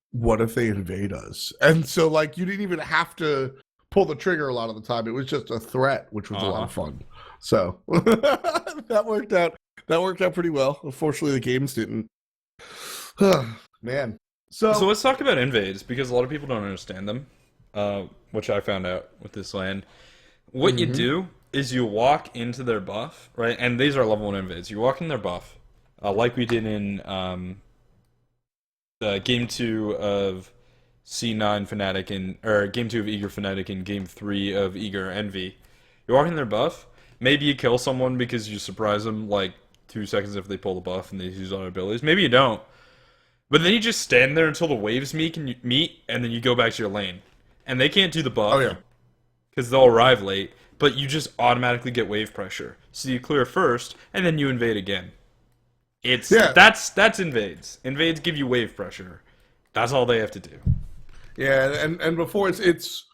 what if they invade us? And so like you didn't even have to pull the trigger a lot of the time. It was just a threat, which was a lot of fun. So that worked out. That worked out pretty well. Unfortunately, the games didn't. Man. So let's talk about invades, because a lot of people don't understand them, which I found out with this land. What you do is you walk into their buff, right? And these are level 1 invades. You walk in their buff, like we did in game 2 of C9 Fnatic or game 2 of Eager Fnatic and game 3 of Eager Envy. You walk in their buff. Maybe you kill someone because you surprise them like 2 seconds after they pull the buff and they use other abilities. Maybe you don't. But then you just stand there until the waves meet, and then you go back to your lane. And they can't do the buff. Because they'll arrive late, but you just automatically get wave pressure. So you clear first, and then you invade again. That's invades. Invades give you wave pressure. That's all they have to do. Yeah, and before it's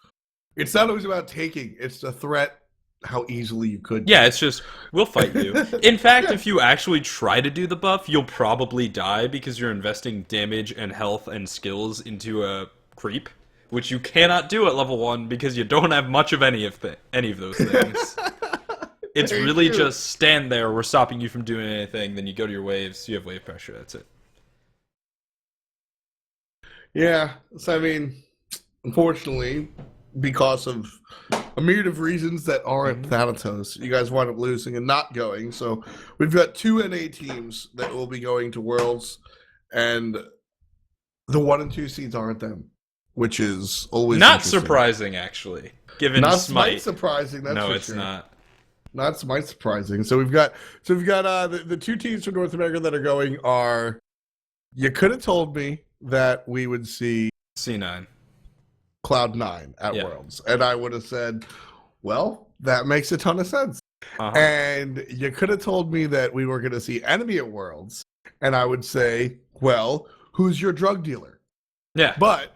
not always about taking. It's the threat how easily you could. Yeah, it's just, we'll fight you. In fact, if you actually try to do the buff, you'll probably die because you're investing damage and health and skills into a creep, which you cannot do at level 1 because you don't have much of any of those things. It's Very really true. just stand there, we're stopping you from doing anything, then you go to your waves, you have wave pressure, that's it. Yeah, so I mean, unfortunately, because of a myriad of reasons that aren't Thanatos, you guys wind up losing and not going. So we've got 2 NA teams that will be going to Worlds, and the 1 and 2 seeds aren't them, which is always Not interesting. surprising, actually, given Not Smite. surprising. That's No, for it's sure. not. Not Smite surprising. So we've got the 2 teams from North America that are going are. You could have told me that we would see C9. Cloud9 at Yeah. Worlds, and I would have said, well, that makes a ton of sense. Uh-huh. And you could have told me that we were going to see Enemy at Worlds, and I would say, well, who's your drug dealer? Yeah. But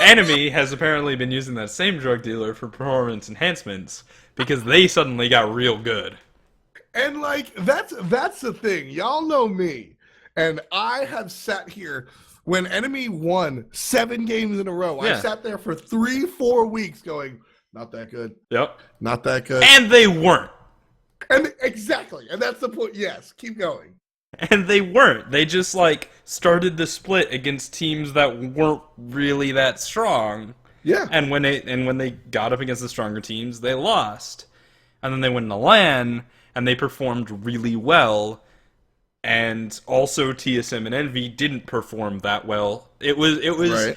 Enemy has apparently been using that same drug dealer for performance enhancements because they suddenly got real good. and like that's the thing. Y'all know me, and I have sat here when Enemy won 7 games in a row. Yeah. I sat there for 3-4 weeks going, not that good, Yep. not that good, And they weren't. and exactly, and that's the point. Yes, keep going. And they weren't. They just, like, started the split against teams that weren't really that strong. Yeah, And when they got up against the stronger teams, they lost. And then they went into LAN, and they performed really well. And also TSM and Envy didn't perform that well. It was Right.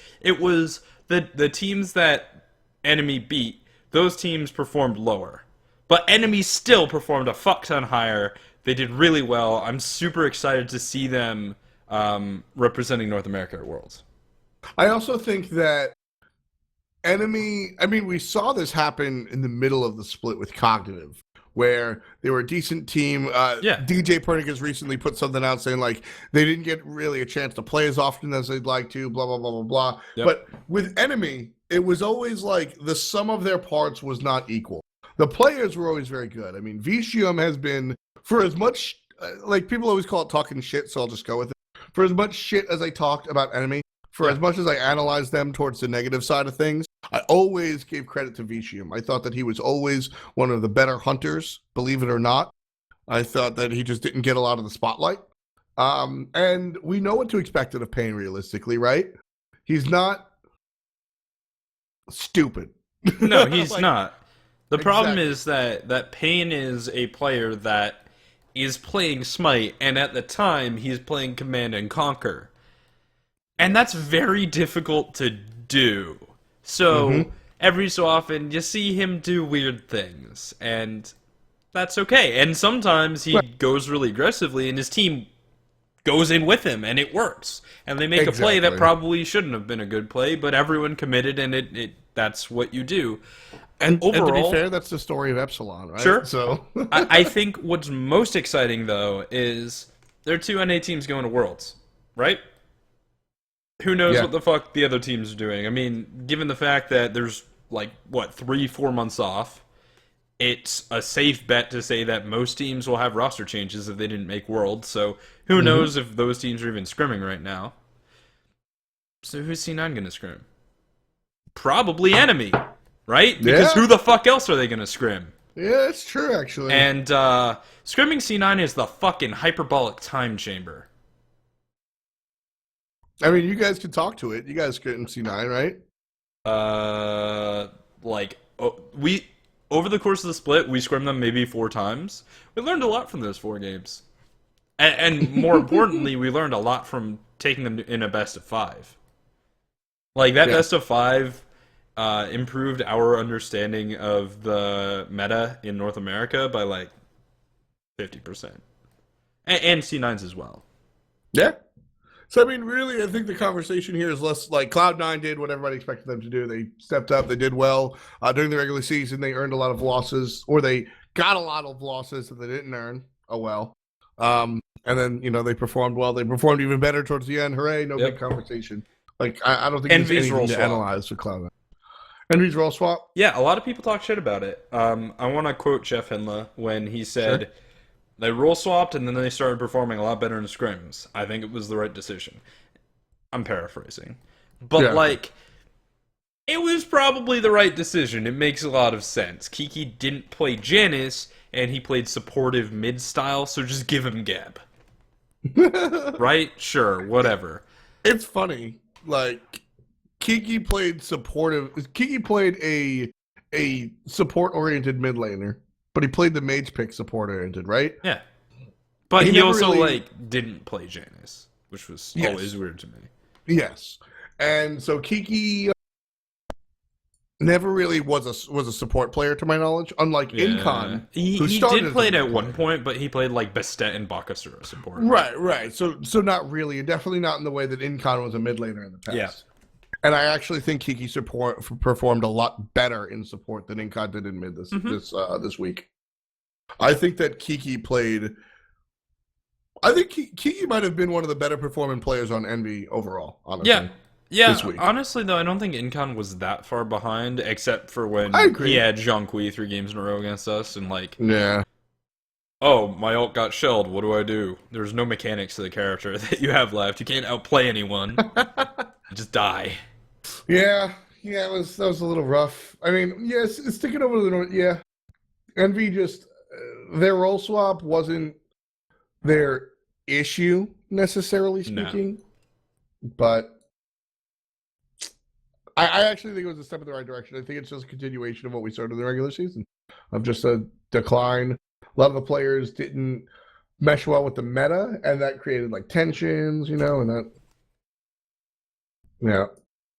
the teams that Enemy beat, those teams performed lower. But Enemy still performed a fuck ton higher. They did really well. I'm super excited to see them representing North America at Worlds. I also think that Enemy, I mean, we saw this happen in the middle of the split with Cognitive, where they were a decent team. Yeah. DJ Pernick has recently put something out saying, like, they didn't get really a chance to play as often as they'd like to, blah, blah, blah, blah, blah. Yep. But with Enemy, it was always like the sum of their parts was not equal. The players were always very good. I mean, Vicium has been, for as much, like, people always call it talking shit, so I'll just go with it. For as much shit as I talked about Enemy, for as much as I analyzed them towards the negative side of things, I always gave credit to Vicium. I thought that he was always one of the better hunters, believe it or not. I thought that he just didn't get a lot of the spotlight. And we know what to expect out of Payne realistically, right? He's not stupid. No, he's Like, not. The problem Exactly. is that Payne is a player that is playing Smite, and at the time, he's playing Command and Conquer. And that's very difficult to do. So, every so often, you see him do weird things, and that's okay. And sometimes he goes really aggressively, and his team goes in with him, and it works. And they make a play that Exactly. probably shouldn't have been a good play, but everyone committed, and it that's what you do. And And to overall, be fair, that's the story of Epsilon, right? Sure. So I think what's most exciting, though, is there are 2 NA teams going to Worlds, right? Who knows Yeah. what the fuck the other teams are doing? I mean, given the fact that there's, like, 3-4 months off, it's a safe bet to say that most teams will have roster changes if they didn't make Worlds, so who knows if those teams are even scrimming right now. So who's C9 going to scrim? Probably Enemy, right? Because Yeah. who the fuck else are they going to scrim? yeah, it's true actually. And scrimming C9 is the fucking hyperbolic time chamber. I mean, you guys could talk to it. You guys could in C9, right? We over the course of the split, we scrimmed them maybe 4 times. We learned a lot from those 4 games, and more importantly, we learned a lot from taking them in a best of 5. Like that Yeah. best of 5 improved our understanding of the meta in North America by like 50%, and C9s as well. Yeah. So, I mean, really, I think the conversation here is less like Cloud9 did what everybody expected them to do. They stepped up. They did well. During the regular season, they earned a lot of losses, or they got a lot of losses that they didn't earn. Oh, well. And then, they performed well. They performed even better towards the end. Hooray, no Yep. big conversation. Like, I don't think Envy's there's anything roll to swap. analyze for Cloud9. Envy's role swap? Yeah, a lot of people talk shit about it. I want to quote Jeff Hinla when he said, Sure. they role swapped and then they started performing a lot better in scrims. I think it was the right decision. I'm paraphrasing. But, Yeah. like, it was probably the right decision. It makes a lot of sense. Kiki didn't play Janus, and he played supportive mid-style, so just give him Gab. Right? Sure, whatever. It's funny. Like, Kiki played supportive. Kiki played a support-oriented mid laner, but he played the mage pick support-oriented, right? Yeah. But He he never also, really- like, didn't play Janus, which was Yes. always weird to me. Yes. And so Kiki never really was a support player, to my knowledge, unlike Incon, He who started did as play a it at mid one player. point, but he played, like, Bastet and Bakasura support. Right. So not really, and definitely not in the way that Incon was a mid laner in the past. Yeah. And I actually think Kiki support performed a lot better in support than Incon did in mid this week. I think that Kiki played. I think Kiki might have been one of the better performing players on Envy overall. Honestly, Yeah, this week. honestly, though, I don't think Incon was that far behind, except for when I agree. he had Zhang Kui 3 games in a row against us, and, like, Yeah. oh, my ult got shelled, what do? There's no mechanics to the character that you have left. You can't outplay anyone. Just die. Yeah, that was a little rough. I mean, yes, sticking over to the north. Yeah, Envy just their role swap wasn't their issue necessarily speaking, but I actually think it was a step in the right direction. I think it's just a continuation of what we started in the regular season, of just a decline. A lot of the players didn't mesh well with the meta, and that created like tensions, and that. Yeah.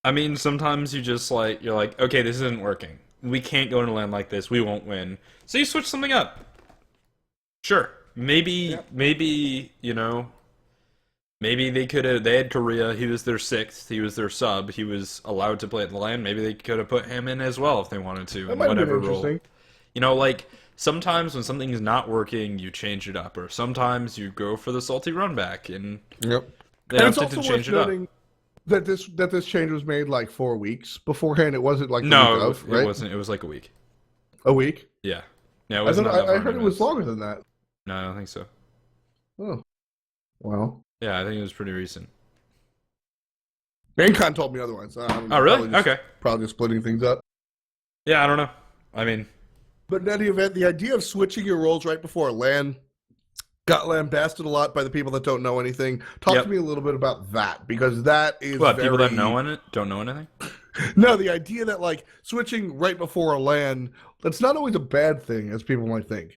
I mean, sometimes you're like, okay, this isn't working. We can't go into land like this. We won't win. So you switch something up. Sure. Maybe, maybe they had Korea. He was their 6th. He was their sub. He was allowed to play at the land. Maybe they could have put him in as well if they wanted to. That In might have been whatever role. interesting. Like, sometimes when something's not working, you change it up. Or sometimes you go for the salty run back. And Yep. they And it's opted to also change worth it up. noting that this change was made like 4 weeks beforehand. It wasn't like the No, week of, right? it wasn't. It was like a week. A week. Yeah. No, it I was thought not that far I in heard it was advance. longer than that. No, I don't think so. Oh, well. Yeah, I think it was pretty recent. Incon told me otherwise. I don't know, Oh, really? probably just- Okay. Probably just splitting things up. Yeah, I don't know. I mean, But in any event, the idea of switching your roles right before a LAN got lambasted a lot by the people that don't know anything. Talk Yep. to me a little bit about that, because that is what, very... people that don't know anything? No, the idea that like switching right before a LAN, that's not always a bad thing, as people might think.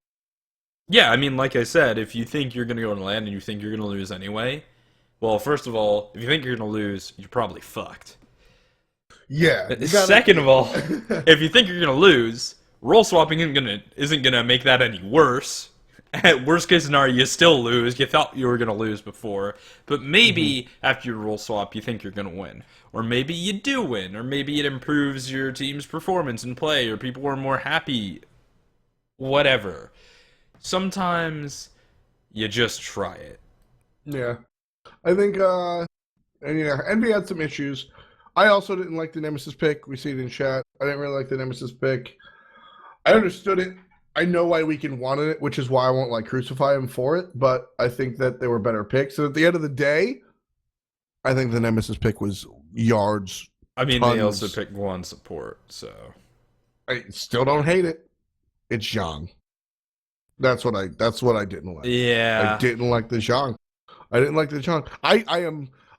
Yeah, I mean, like I said, if you think you're going to go and land and you think you're going to lose anyway, well, first of all, if you think you're going to lose, you're probably fucked. Yeah. you gotta- Second of all, if you think you're going to lose, role swapping isn't gonna make that any worse. At worst case scenario, you still lose. You thought you were going to lose before, but maybe after your role swap, you think you're going to win. Or maybe you do win, or maybe it improves your team's performance and play, or people are more happy. Whatever. Sometimes you just try it. Yeah. I think, and yeah, NBA had some issues. I also didn't like the Nemesis pick. We see it in chat. I didn't really like the Nemesis pick. I understood it. I know why Weekend wanted it, which is why I won't like crucify him for it, but I think that there were better picks. And at the end of the day, I think the Nemesis pick was yards. I mean, Tons. they also picked one support, so. I still don't hate it. It's Zhang. That's what I didn't like. Yeah. I didn't like the Zhang. I didn't like the Zhang.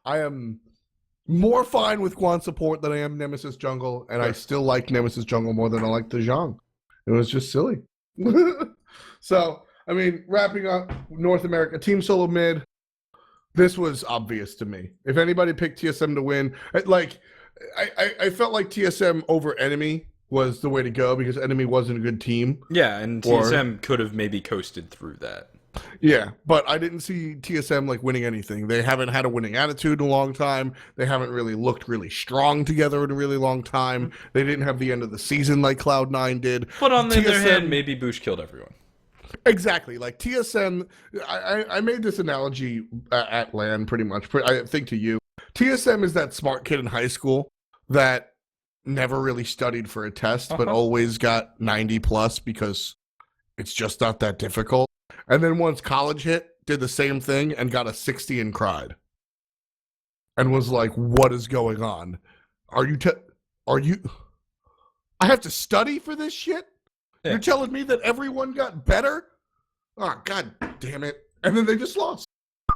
I am more fine with Quan support than I am Nemesis jungle, and I still like Nemesis jungle more than I like the Zhang. It was just silly. So, I mean, wrapping up North America, Team Solo mid, this was obvious to me. If anybody picked TSM to win, I felt like TSM over Enemy was the way to go because Enemy wasn't a good team. Yeah, and TSM could have maybe coasted through that. Yeah, but I didn't see TSM like winning anything. They haven't had a winning attitude in a long time. They haven't really looked really strong together in a really long time. They didn't have the end of the season like Cloud9 did. But on the other TSM hand, maybe Bush killed everyone. Exactly. Like TSM, I made this analogy at LAN pretty much. I think to you. TSM is that smart kid in high school that never really studied for a test, but Uh-huh. always got 90 plus because it's just not that difficult. And then once college hit, did the same thing and got a 60 and cried. And was like, what is going on? Are you I have to study for this shit? Yeah. You're telling me that everyone got better? Oh, god damn it. And then they just lost.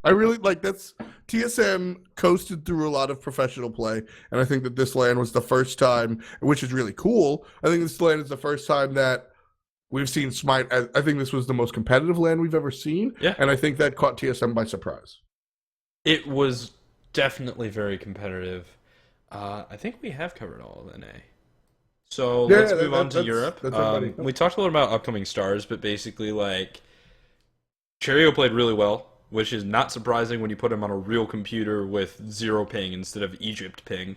I really like that's TSM coasted through a lot of professional play, and I think that this LAN was the first time, which is really cool. I think this LAN is the first time that we've seen Smite. I think this was the most competitive LAN we've ever seen, Yeah. and I think that caught TSM by surprise. It was definitely very competitive. I think we have covered all of NA. So let's move on to Europe. That's everybody. We talked a little about upcoming stars, but basically, like, Cherio played really well, which is not surprising when you put him on a real computer with 0 ping instead of Egypt ping.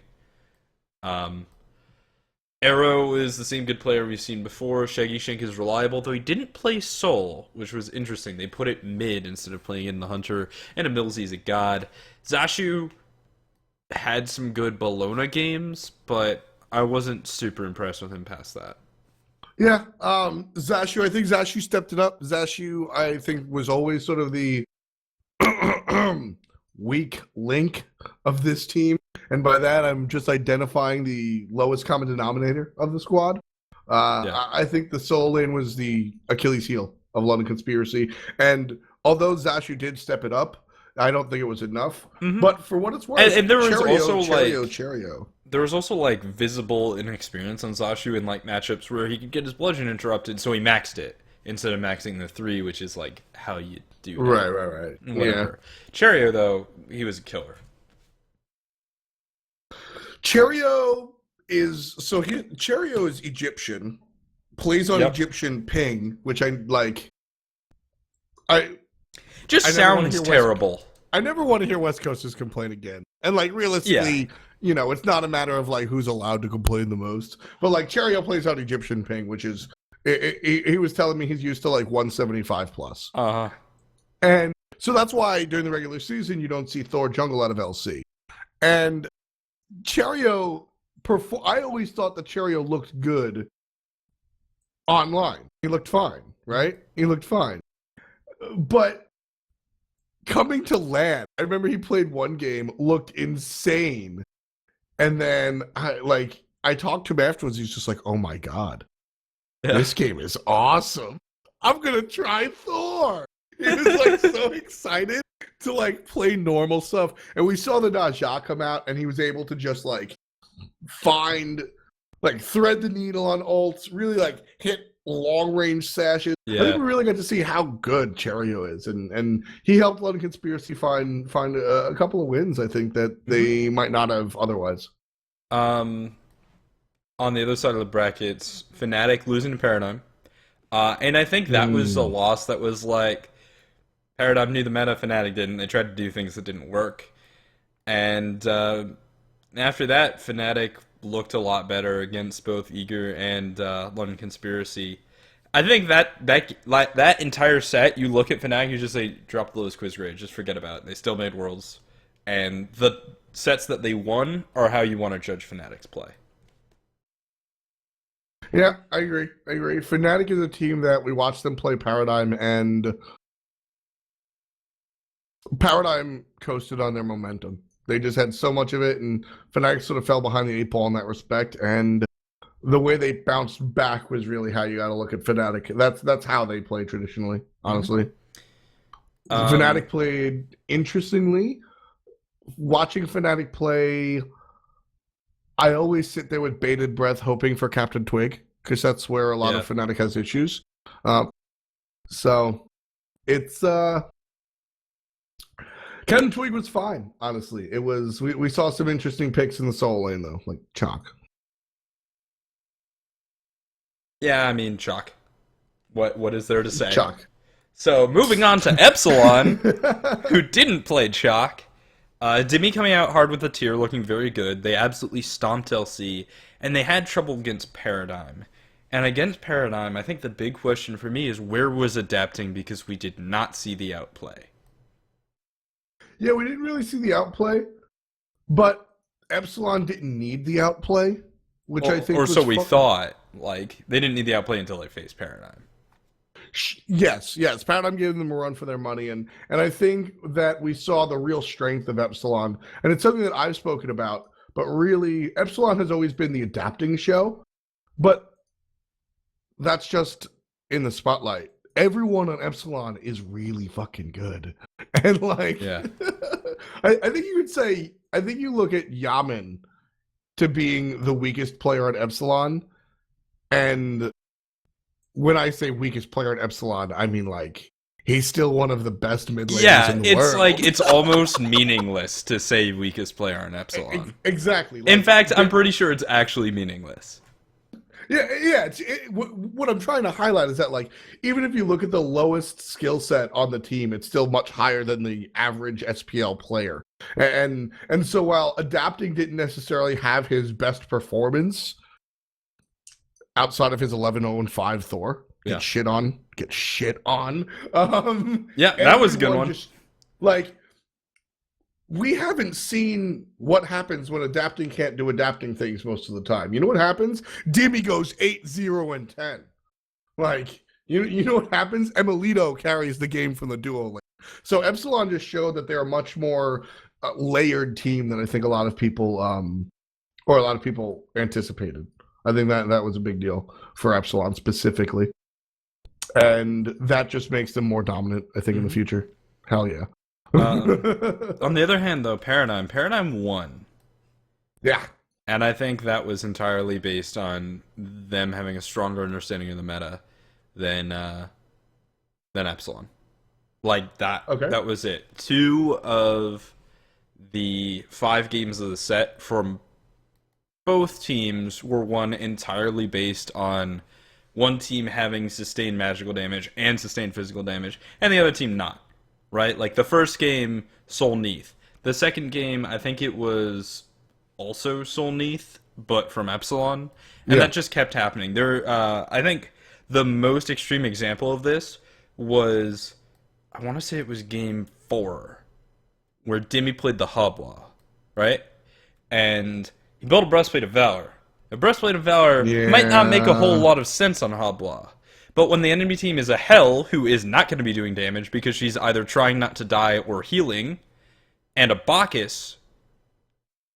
Arrow is the same good player we've seen before. Shaggy Shank is reliable, though he didn't play Soul, which was interesting. They put it mid instead of playing in the Hunter, and Emilzy is a god. Zashu had some good Bologna games, but I wasn't super impressed with him past that. Yeah, Zashu, I think Zashu stepped it up. Zashu, I think, was always sort of the weak link of this team. And by that, I'm just identifying the lowest common denominator of the squad. I think the Soul Lane was the Achilles heel of London Conspiracy. And although Zashu did step it up, I don't think it was enough. Mhm. But for what it's worth, And there was Cherio, also, Cherio. There was also, like, visible inexperience on Zashu in, like, matchups where he could get his bludgeon interrupted, so he maxed it instead of maxing the 3, which is, like, how you do that. Right. Whatever. Cherio, though, he was a killer. Cherio is Cherio is Egyptian, plays on Egyptian ping, which I like. Just I never wanna sounds hear terrible. I never want to hear West Coasters complain again. And like realistically, you know, it's not a matter of like who's allowed to complain the most. But like Cherio plays on Egyptian ping, which is he was telling me he's used to like 175 plus. Uh-huh. And so that's why during the regular season you don't see Thor jungle out of LC. And Cherio I always thought that Cherio looked good online. He looked fine, right? He looked fine. But coming to LAN, I remember he played one game, looked insane. And then I talked to him afterwards, he's just like, oh my god. This game is awesome. I'm gonna try Thor. He was like so excited to like play normal stuff. And we saw the Najah come out and he was able to just like find, like thread the needle on ults, really like hit long range sashes. Yeah. I think we really got to see how good Cherio is, and he helped London Conspiracy find a couple of wins. I think that they might not have otherwise. On the other side of the brackets, Fnatic losing to Paradigm, and I think that was a loss that was like Paradigm knew the meta, Fnatic didn't. They tried to do things that didn't work, and after that, Fnatic looked a lot better against both Eager and London Conspiracy. I think that entire set, you look at Fnatic, you just say, drop the lowest quiz grade, just forget about it. They still made Worlds. And the sets that they won are how you want to judge Fnatic's play. Yeah, I agree. Fnatic is a team that we watched them play Paradigm, and Paradigm coasted on their momentum. They just had so much of it, and Fnatic sort of fell behind the 8 ball in that respect, and the way they bounced back was really how you got to look at Fnatic. That's how they play traditionally, honestly. Fnatic played interestingly. Watching Fnatic play, I always sit there with bated breath hoping for Captain Twig, because that's where a lot of Fnatic has issues. So it's Captain Twig was fine, honestly. It was we saw some interesting picks in the Soul Lane though, like Chalk. Yeah, I mean, Chalk. What is there to say? Chalk. So, moving on to Epsilon, who didn't play Chalk. Demi coming out hard with the tier, looking very good. They absolutely stomped LC, and they had trouble against Paradigm. And against Paradigm, I think the big question for me is where was adapting, because we did not see the outplay. Yeah, we didn't really see the outplay, but Epsilon didn't need the outplay. which I think or was so we thought. Like, they didn't need the outplay until they faced Paradigm. Yes. Paradigm gave them a run for their money, and I think that we saw the real strength of Epsilon, and it's something that I've spoken about. But really, Epsilon has always been the adapting show, but that's just in the spotlight. Everyone on Epsilon is really fucking good, and like, Yeah. I think you could say, I think you look at Yaman to being the weakest player on Epsilon, and when I say weakest player at Epsilon, I mean like he's still one of the best mid laners in the world. It's like it's almost meaningless to say weakest player in Epsilon. Exactly. Like, in fact, I'm pretty sure it's actually meaningless. Yeah. What I'm trying to highlight is that like even if you look at the lowest skill set on the team, it's still much higher than the average SPL player. And so while adapting didn't necessarily have his best performance, outside of his 11-0-5 Thor, get shit on. Yeah, that was a good one. Like, we haven't seen what happens when adapting can't do adapting things most of the time. You know what happens? Dimmy goes 8-0-10. Like, you know what happens? Emilito carries the game from the duo lane. So Epsilon just showed that they're a much more layered team than I think a lot of people anticipated. I think that was a big deal for Epsilon specifically. And that just makes them more dominant, I think, in the future. Hell yeah. On the other hand, though, Paradigm won. Yeah. And I think that was entirely based on them having a stronger understanding of the meta than Epsilon. Like, that was it. 2 of the 5 games of the set from both teams were won entirely based on one team having sustained magical damage and sustained physical damage, and the other team not. Right? Like, the first game, Sol Neath. The second game, I think it was also Sol Neath, but from Epsilon. And that just kept happening. I think the most extreme example of this was, I want to say it was game 4, where Dimmy played the Habla, right? And he built a Breastplate of Valor. A Breastplate of Valor might not make a whole lot of sense on Habla. But when the enemy team is a Hell, who is not going to be doing damage because she's either trying not to die or healing, and a Bacchus,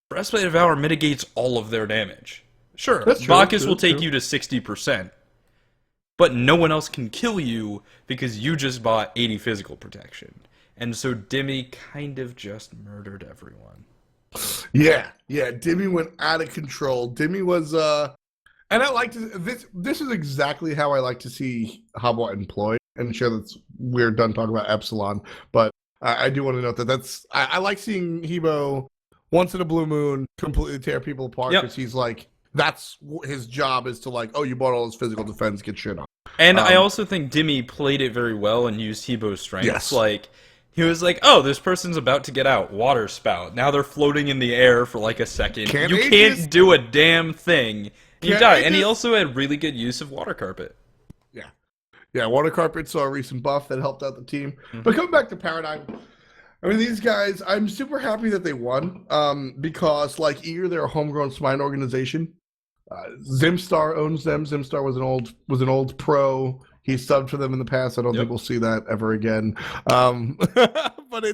Breastplate of Valor mitigates all of their damage. Sure, Bacchus will take you to 60%, but no one else can kill you because you just bought 80 physical protection. And so Dimmy kind of just murdered everyone. Yeah, Dimmy went out of control. Dimmy was, and I like to, this is exactly how I like to see Habwa employed. And sure, we're done talking about Epsilon, but I do want to note that I like seeing Hebo once in a blue moon completely tear people apart because he's like, that's his job is to like, oh, you bought all this physical defense, get shit on. And I also think Dimmy played it very well and used Hebo's strengths. Yes. Like, he was like, oh, this person's about to get out. Water spout. Now they're floating in the air for like a second. You can't do a damn thing. You die. And he also had really good use of water carpet. Yeah, water carpet saw a recent buff that helped out the team. But coming back to Paradigm, I mean, these guys, I'm super happy that they won because, like, either they're a homegrown spine organization. Zimstar owns them. Zimstar was an old pro. He subbed for them in the past. I don't think we'll see that ever again. But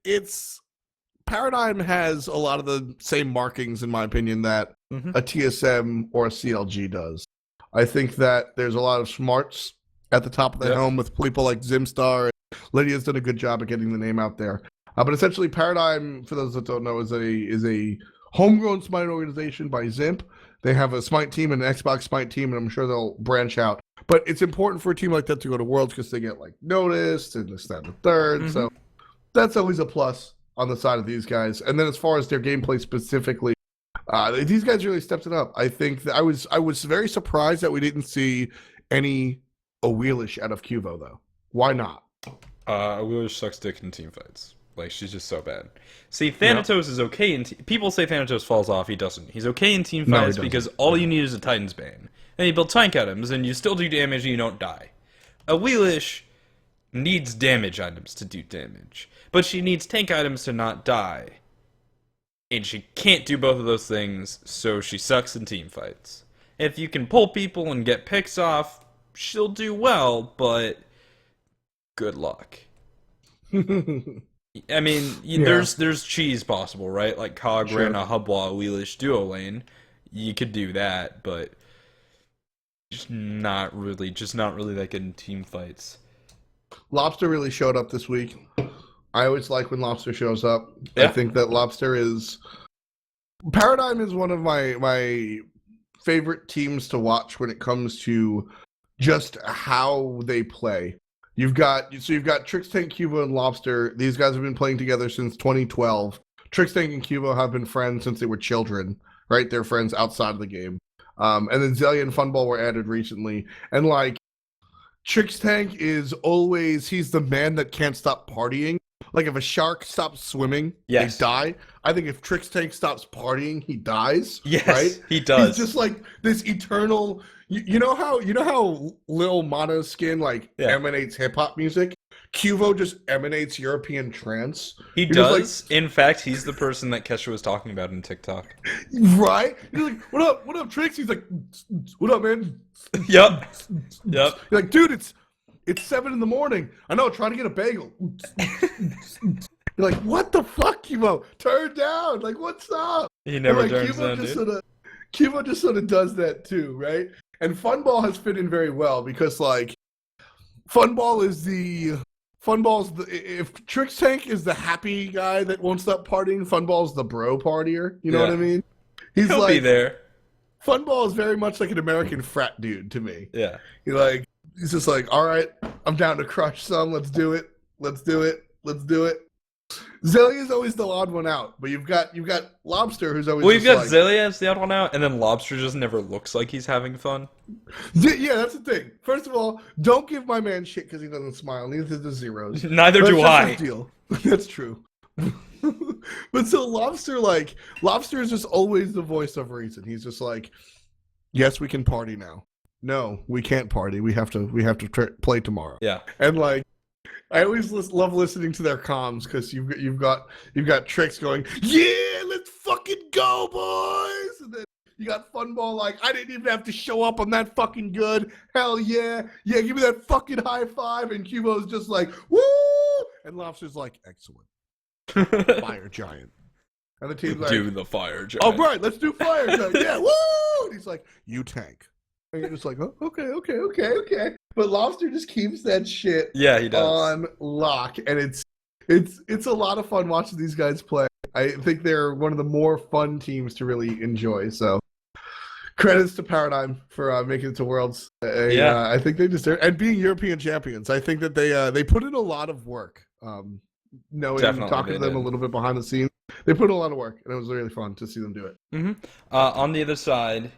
it's Paradigm has a lot of the same markings, in my opinion, that a TSM or a CLG does. I think that there's a lot of smarts at the top of the helm with people like Zimstar. Lydia's done a good job of getting the name out there. But essentially, Paradigm, for those that don't know, is a homegrown Smite organization by Zimp. They have a Smite team and an Xbox Smite team, and I'm sure they'll branch out. But it's important for a team like that to go to Worlds because they get like noticed and this, that, and the third. So that's always a plus on the side of these guys. And then as far as their gameplay specifically, these guys really stepped it up. I think that I was very surprised that we didn't see any Awelish out of Cuvo though. Why not? Awelish sucks dick in team fights. Like, she's just so bad. See, Thanatos is okay in... People say Thanatos falls off. He doesn't. He's okay in team fights because all you need is a Titan's Bane. And you build tank items, and you still do damage, and you don't die. Awelish needs damage items to do damage. But she needs tank items to not die. and she can't do both of those things, so she sucks in team fights. If you can pull people and get picks off, she'll do well, but good luck. I mean, there's cheese possible, right? Like Cog ran a Hubwa Wheelish duo lane. You could do that, but just not really that good in team fights. Lobster really showed up this week. I always like when Lobster shows up. Yeah. I think that Lobster is... Paradigm is one of my favorite teams to watch when it comes to just how they play. You've got Trixtank, Cubo, and Lobster. These guys have been playing together since 2012. Trixtank and Cubo have been friends since they were children, right? They're friends outside of the game. And then Zelia and Funball were added recently. And like, Trixtank is always, he's the man that can't stop partying. Like if a shark stops swimming, they die. I think if Trixtank stops partying, he dies. Yes, right? He does. He's just like this eternal. You know how Lil Monoskin emanates hip hop music. Cuvo just emanates European trance. He does. In fact, he's the person that Kesha was talking about in TikTok. Right? He's like, "What up, Trix?" He's like, "What up, man?" Yep. You're like, "Dude, it's 7 a.m. I know, trying to get a bagel." You're like, "What the fuck, Cubo? Turn down! Like, what's up?" He never turns Cubo down, dude. Cubo just sort of does that too, right? And Funball has fit in very well because like Funball's if Trixtank is the happy guy that won't stop partying, Funball's the bro partier. You know what I mean? He'll be there. Funball is very much like an American frat dude to me. Yeah. He's just like, all right, I'm down to crush some. Let's do it. Let's do it. Let's do it. Zelia is always the odd one out, but you've got Lobster, who's always. Well, you've got Zelia as the odd one out, and then Lobster just never looks like he's having fun. Yeah, that's the thing. First of all, don't give my man shit because he doesn't smile. Neither does Zeros. Neither do I. Deal. That's true. But so Lobster is just always the voice of reason. He's just like, yes, we can party now. No, we can't party. We have to play tomorrow. Yeah, and like. I always love listening to their comms because you've got Trix going, yeah, let's fucking go, boys, and then you got Funball like, I didn't even have to show up. I'm that fucking good. Hell yeah, give me that fucking high five. And Cubo's just like, woo, and Lobster's like, excellent, fire giant, and the team's like, do the fire giant. Oh right, let's do fire giant. Yeah, woo. And he's like, you tank. And you're just like, oh, okay. But Lobster just keeps that shit he does. On lock. And it's a lot of fun watching these guys play. I think they're one of the more fun teams to really enjoy. So credits to Paradigm for making it to Worlds. I think they deserve, and being European champions. I think that they put in a lot of work. Talking to them a little bit behind the scenes, they put in a lot of work, and it was really fun to see them do it. Mm-hmm. On the other side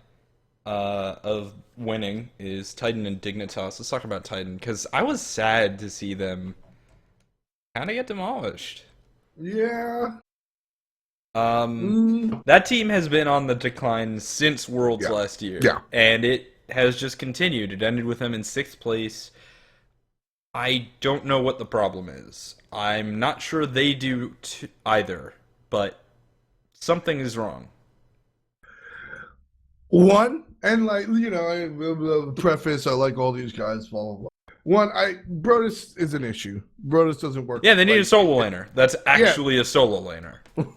of winning is Titan and Dignitas. Let's talk about Titan, because I was sad to see them kind of get demolished. Yeah. That team has been on the decline since Worlds last year. Yeah. And it has just continued. It ended with them in 6th place. I don't know what the problem is. I'm not sure they do either, but something is wrong. One, and like, preface, I like all these guys, blah, blah, blah. One, Brodus is an issue. Brodus doesn't work. Yeah, they need a solo laner. That's actually a solo laner.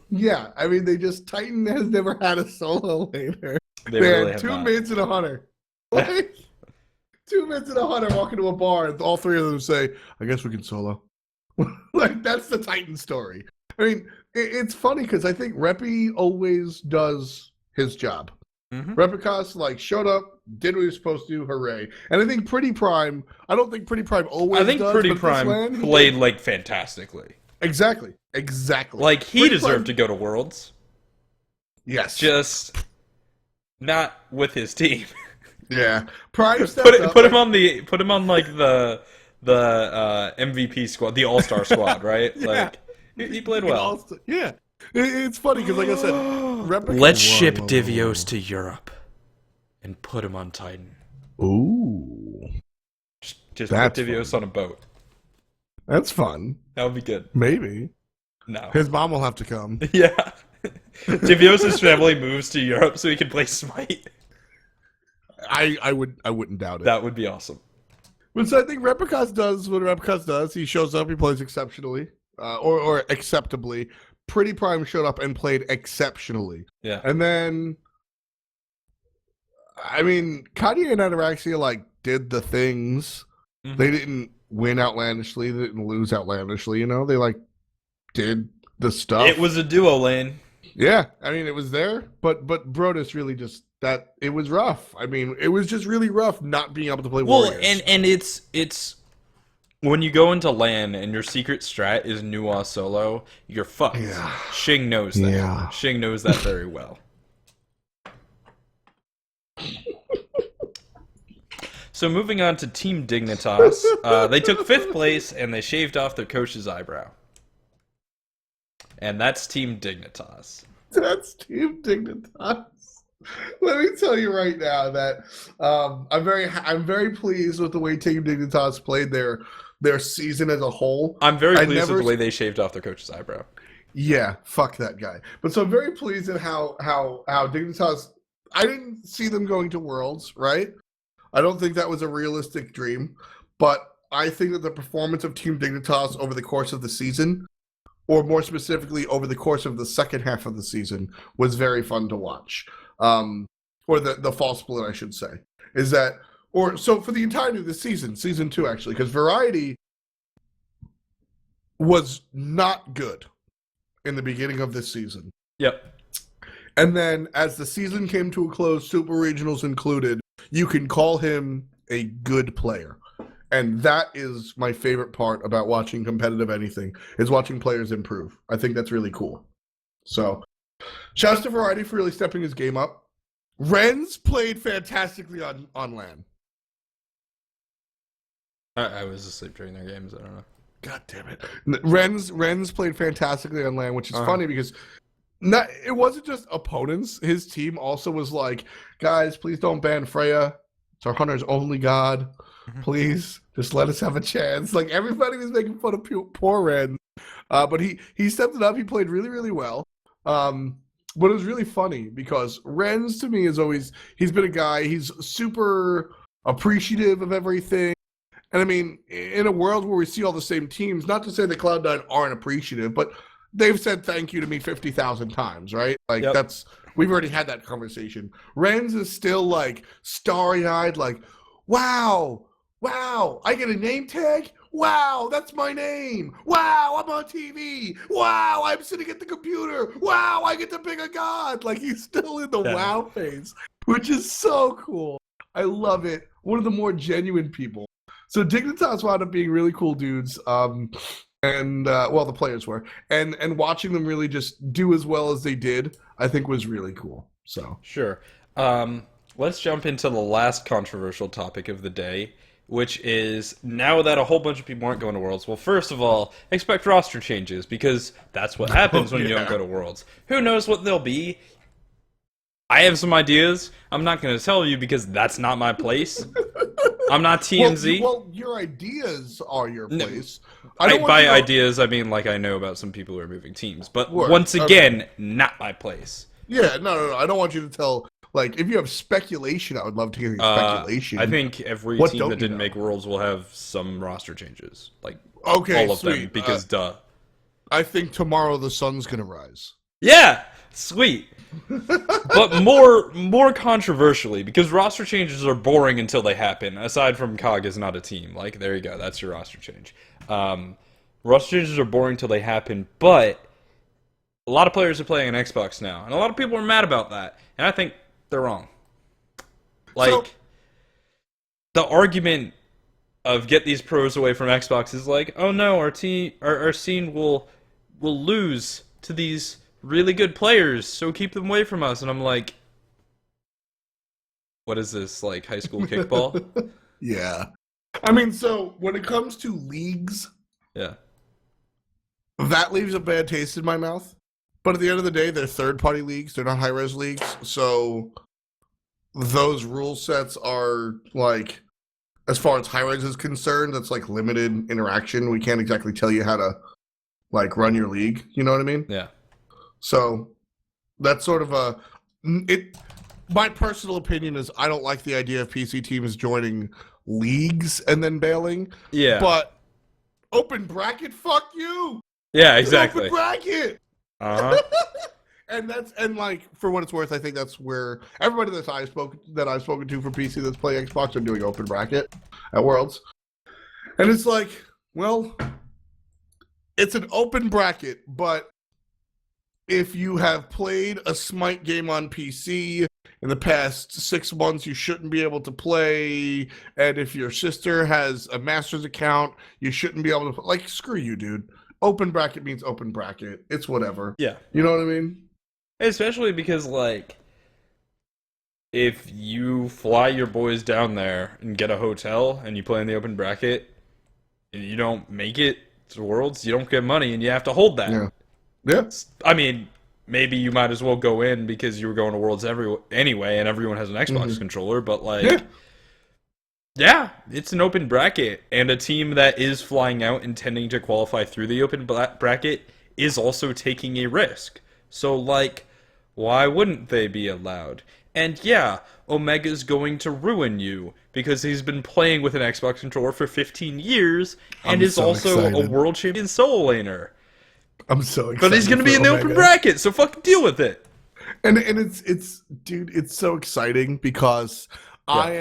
Yeah, I mean, Titan has never had a solo laner. They really had have 2 not. mids and a hunter. Like, 2 mids and a hunter walk into a bar, and all 3 of them say, I guess we can solo. Like, that's the Titan story. I mean, it's funny because I think Reppy always does his job. Mm-hmm. Repicas showed up, did what he was supposed to, hooray. And I think Pretty Prime, I don't think Pretty Prime always does. I think Pretty Prime played fantastically. Exactly. Like, he deserved to go to Worlds. Yes. Just not with his team. Yeah. Prime put him on the MVP squad, the All-Star squad, right? Yeah. Like, he played well. Yeah. It's funny because, like I said, let's ship Divios to Europe and put him on Titan. Ooh. Just put Divios on a boat. That's fun. That would be good. Maybe. No. His mom will have to come. Yeah. Tibios' family moves to Europe so he can play Smite. I wouldn't doubt it. That would be awesome. But so I think Replicas does what Replicas does. He shows up, he plays exceptionally, or acceptably. Pretty Prime showed up and played exceptionally. Yeah. And then, I mean, Kanye and Ataraxia, like, did the things. Mhm. They didn't win outlandishly. They didn't lose outlandishly, you know? They, like, did the stuff. It was a duo lane. Yeah, I mean, it was there. But Brodus really just, it was rough. I mean, it was just really rough not being able to play Well, Warriors. and it's when you go into LAN and your secret strat is Nuwa solo, you're fucked. Yeah. Shing knows that. Yeah. Shing knows that very well. So moving on to Team Dignitas, they took 5th place and they shaved off their coach's eyebrow. And that's Team Dignitas. That's Team Dignitas. Let me tell you right now that I'm very pleased with the way Team Dignitas played their season as a whole. I'm very pleased with the way they shaved off their coach's eyebrow. Yeah, fuck that guy. But so I'm very pleased at how Dignitas. I didn't see them going to Worlds, right? I don't think that was a realistic dream, but I think that the performance of Team Dignitas over the course of the season, or more specifically over the course of the second half of the season, was very fun to watch. Or the fall split, I should say, is that, or so for the entirety of the season 2 actually, because Variety was not good in the beginning of this season. Yep. And then as the season came to a close, Super Regionals included, you can call him a good player. And that is my favorite part about watching competitive anything, is watching players improve. I think that's really cool. So, shouts to Variety for really stepping his game up. Renz played fantastically on LAN. I was asleep during their games. I don't know. God damn it. Renz played fantastically on LAN, which is funny because it wasn't just opponents. His team also was like, guys, please don't ban Freya. It's our hunter's only god. Please, just let us have a chance. Like, everybody was making fun of poor Renz. But he stepped it up. He played really, really well. But it was really funny because Renz, to me, he's been a guy, he's super appreciative of everything. And I mean, in a world where we see all the same teams, not to say that Cloud9 aren't appreciative, but they've said thank you to me 50,000 times, right? Like, we've already had that conversation. Renz is still like starry-eyed, like, wow, I get a name tag? Wow, that's my name. Wow, I'm on TV. Wow, I'm sitting at the computer. Wow, I get to pick a god. Like, he's still in the wow phase, which is so cool. I love it. One of the more genuine people. So Dignitas wound up being really cool dudes. The players were. And watching them really just do as well as they did, I think was really cool. So sure. Let's jump into the last controversial topic of the day, which is now that a whole bunch of people aren't going to Worlds. Well, first of all, expect roster changes because that's what happens when you don't go to Worlds. Who knows what they'll be? I have some ideas. I'm not going to tell you because that's not my place. I'm not TMZ. Well, your ideas are your place. By ideas, I mean like I know about some people who are moving teams. But once again, not my place. Yeah, no. I don't want you to tell. Like, if you have speculation, I would love to hear your speculation. I think every team that didn't make Worlds will have some roster changes. Like, all of them, because duh. I think tomorrow the sun's going to rise. Yeah! Sweet. But more controversially, because roster changes are boring until they happen, aside from COG is not a team. Like, there you go, that's your roster change. Roster changes are boring until they happen, but a lot of players are playing on Xbox now, and a lot of people are mad about that, and I think they're wrong. Like, the argument of get these pros away from Xbox is like, oh no, our scene will lose to these really good players, so keep them away from us. And I'm like, what is this, like high school kickball? Yeah. I mean, so when it comes to leagues, that leaves a bad taste in my mouth. But at the end of the day, they're third-party leagues. They're not high-res leagues. So those rule sets are, like, as far as high-res is concerned, that's, like, limited interaction. We can't exactly tell you how to, like, run your league. You know what I mean? Yeah. So That's sort of it. My personal opinion is I don't like the idea of PC teams joining leagues and then bailing. Yeah. But open bracket, fuck you. Yeah, It's an exactly. open bracket. Uh-huh. And like for what it's worth, I think that's where everybody that I've spoken to for PC that's playing Xbox are doing open bracket at Worlds. And it's like, well, it's an open bracket, but if you have played a Smite game on PC in the past 6 months, you shouldn't be able to play. And if your sister has a Masters account, you shouldn't be able to. Like, screw you, dude. Open bracket means open bracket. It's whatever. Yeah. You know what I mean? Especially because, like, if you fly your boys down there and get a hotel and you play in the open bracket and you don't make it to Worlds, you don't get money and you have to hold that. Yeah. Yeah. I mean, maybe you might as well go in because you were going to Worlds anyway, and everyone has an Xbox controller. But like, yeah, it's an open bracket, and a team that is flying out intending to qualify through the open bracket is also taking a risk. So like, why wouldn't they be allowed? And yeah, Omega's going to ruin you because he's been playing with an Xbox controller for 15 years and is so also excited. A world champion solo laner. I'm so excited. But he's going to be in the open bracket, so fucking deal with it. And it's dude, it's so exciting because I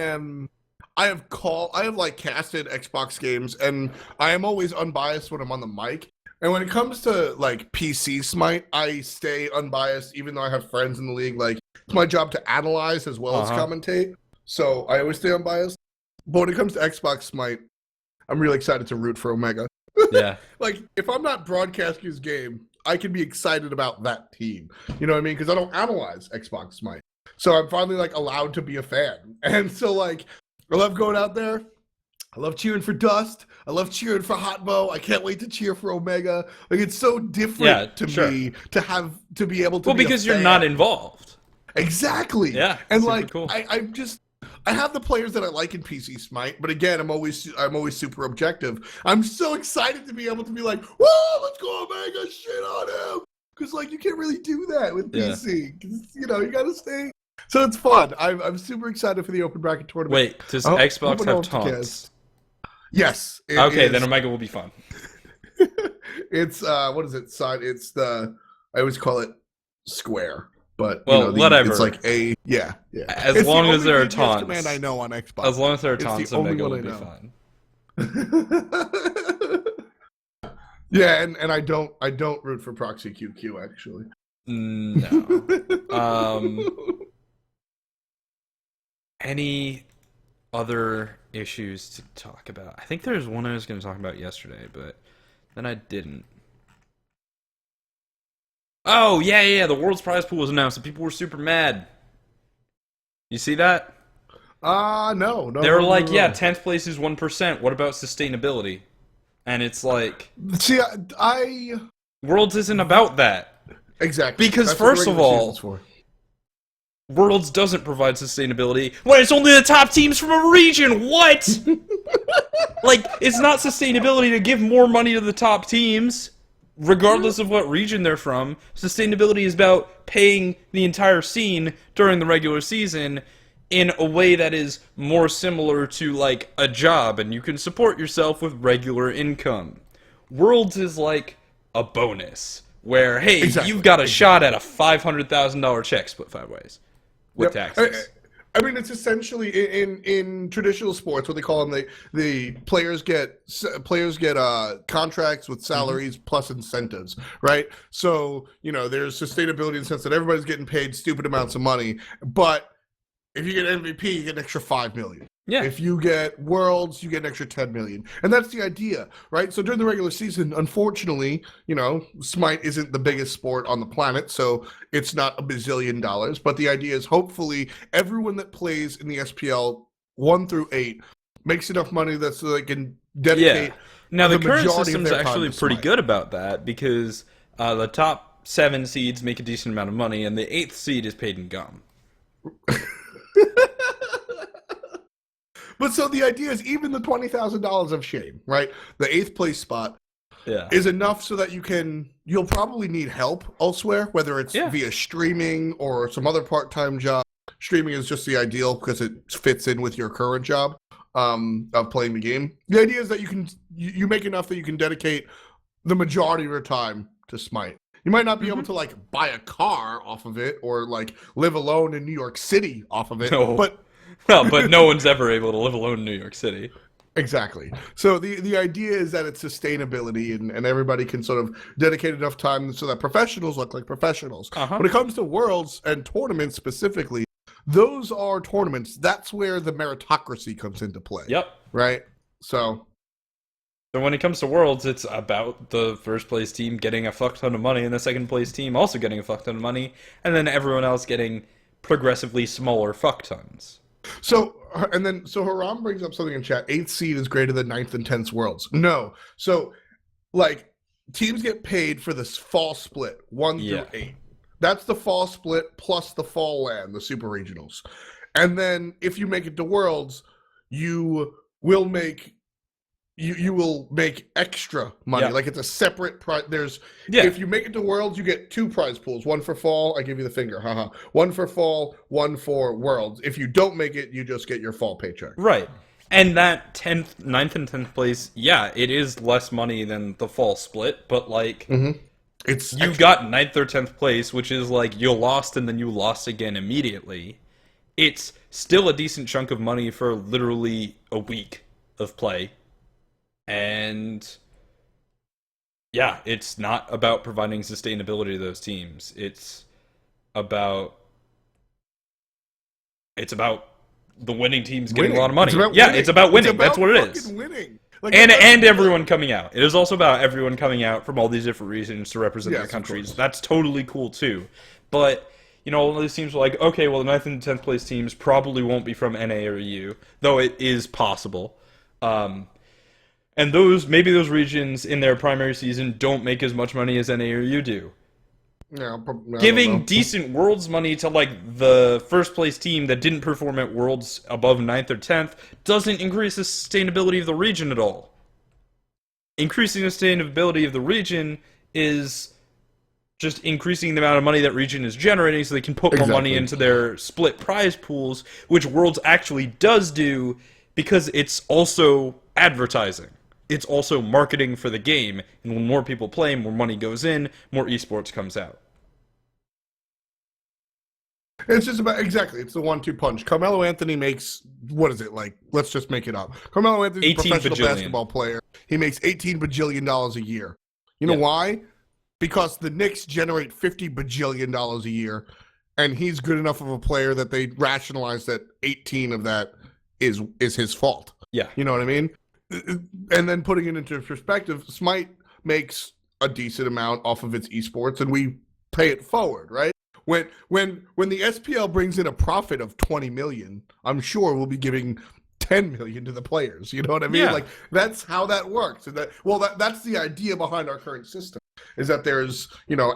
have like casted Xbox games, and I am always unbiased when I'm on the mic. And when it comes to like PC Smite, I stay unbiased even though I have friends in the league. Like, it's my job to analyze as well as commentate. So I always stay unbiased. But when it comes to Xbox Smite, I'm really excited to root for Omega. Yeah. Like, if I'm not broadcasting his game, I can be excited about that team. You know what I mean? Because I don't analyze Xbox Smite. So I'm finally, like, allowed to be a fan. And so, like, I love going out there. I love cheering for Dust. I love cheering for Hotbo. I can't wait to cheer for Omega. Like, it's so different to me to be able to Well, be because a you're fan. not involved. Exactly. Yeah. And, like, cool. I have the players that I like in PC Smite, but again, I'm always super objective. I'm so excited to be able to be like, whoa, let's go Omega, shit on him. Because, like, you can't really do that with PC. 'Cause, you know, you got to stay. So it's fun. I'm super excited for the open bracket tournament. Wait, does Xbox have taunts? Yes. Okay, then Omega will be fun. It's, what is it? It's I always call it square. But well, whatever. It's like yeah. As long as there are taunts. Command I know on Xbox. As long as there are taunts, Omega will be fine. Yeah, and I don't root for Proxy QQ actually. No. Any other issues to talk about? I think there's one I was going to talk about yesterday, but then I didn't. Oh, yeah, the World's Prize Pool was announced, and people were super mad. You see that? No. They were like, yeah, 10th place is 1%. What about sustainability? And it's like... See, Worlds isn't about that. Exactly. Because that's first of all, Worlds doesn't provide sustainability when it's only the top teams from a region. What? Like, it's not sustainability to give more money to the top teams, regardless of what region they're from. Sustainability is about paying the entire scene during the regular season in a way that is more similar to, like, a job, and you can support yourself with regular income. Worlds is like a bonus, where, hey, you've got a shot at a $500,000 check split 5 ways. With taxes. I mean, it's essentially in traditional sports what they call them. The players get contracts with salaries plus incentives, right? So there's sustainability in the sense that everybody's getting paid stupid amounts of money, but if you get MVP, you get an extra $5 million. Yeah. If you get Worlds, you get an extra $10 million. And that's the idea, right? So during the regular season, unfortunately, Smite isn't the biggest sport on the planet, so it's not $1 bazillion. But the idea is hopefully everyone that plays in the SPL 1 through 8 makes enough money that so they can dedicate. Yeah. Now, the current system's actually pretty good about that because the top 7 seeds make a decent amount of money, and the 8th seed is paid in gum. But so the idea is even the $20,000 of shame, right? The 8th place spot, is enough so that you'll probably need help elsewhere, whether it's via streaming or some other part-time job. Streaming is just the ideal because it fits in with your current job of playing the game. The idea is that you make enough that you can dedicate the majority of your time to Smite. You might not be able to like buy a car off of it or like live alone in New York City off of it. No. But no one's ever able to live alone in New York City. Exactly. So the idea is that it's sustainability and everybody can sort of dedicate enough time so that professionals look like professionals. When it comes to worlds and tournaments specifically, those are tournaments. That's where the meritocracy comes into play. Yep. Right? So when it comes to Worlds, it's about the first place team getting a fuck ton of money and the second place team also getting a fuck ton of money, and then everyone else getting progressively smaller fuck tons. So Haram brings up something in chat. 8th seed is greater than 9th and 10th worlds. No. So, like, teams get paid for this fall split, 1 through 8. That's the fall split plus the fall land, the super regionals. And then if you make it to worlds, you will make extra money. Like it's a separate prize. If you make it to worlds, you get 2 prize pools. One for fall, I give you the finger. One for fall, one for worlds. If you don't make it, you just get your fall paycheck. Right. And that 9th and 10th place, it is less money than the fall split, but like it's you got 9th or 10th place, which is like you lost and then you lost again immediately. It's still a decent chunk of money for literally a week of play. And it's not about providing sustainability to those teams. It's about the winning teams getting a lot of money. It's about winning. That's what it is. Winning. And everyone coming out. It is also about everyone coming out from all these different regions to represent their countries. That's totally cool too. But all these teams are like, okay, well the 9th and 10th place teams probably won't be from NA or EU, though it is possible. And maybe those regions in their primary season don't make as much money as NA or U do. Giving decent Worlds money to like the first place team that didn't perform at Worlds above 9th or 10th doesn't increase the sustainability of the region at all. Increasing the sustainability of the region is just increasing the amount of money that region is generating so they can put more money into their split prize pools, which Worlds actually does do because it's also advertising. It's also marketing for the game, and when more people play, more money goes in, more esports comes out. It's just about, it's the 1-2 punch. Carmelo Anthony makes, what is it, like, let's just make it up. Carmelo Anthony's a professional basketball player. He makes $18 bajillion a year. You know why? Because the Knicks generate $50 bajillion a year, and he's good enough of a player that they rationalize that 18 of that is his fault. Yeah. You know what I mean? And then putting it into perspective, Smite makes a decent amount off of its esports, and we pay it forward, right? When the SPL brings in a profit of 20 million, I'm sure we'll be giving 10 million to the players. You know what I mean? Like that's how that works. And that's the idea behind our current system. Is that there's,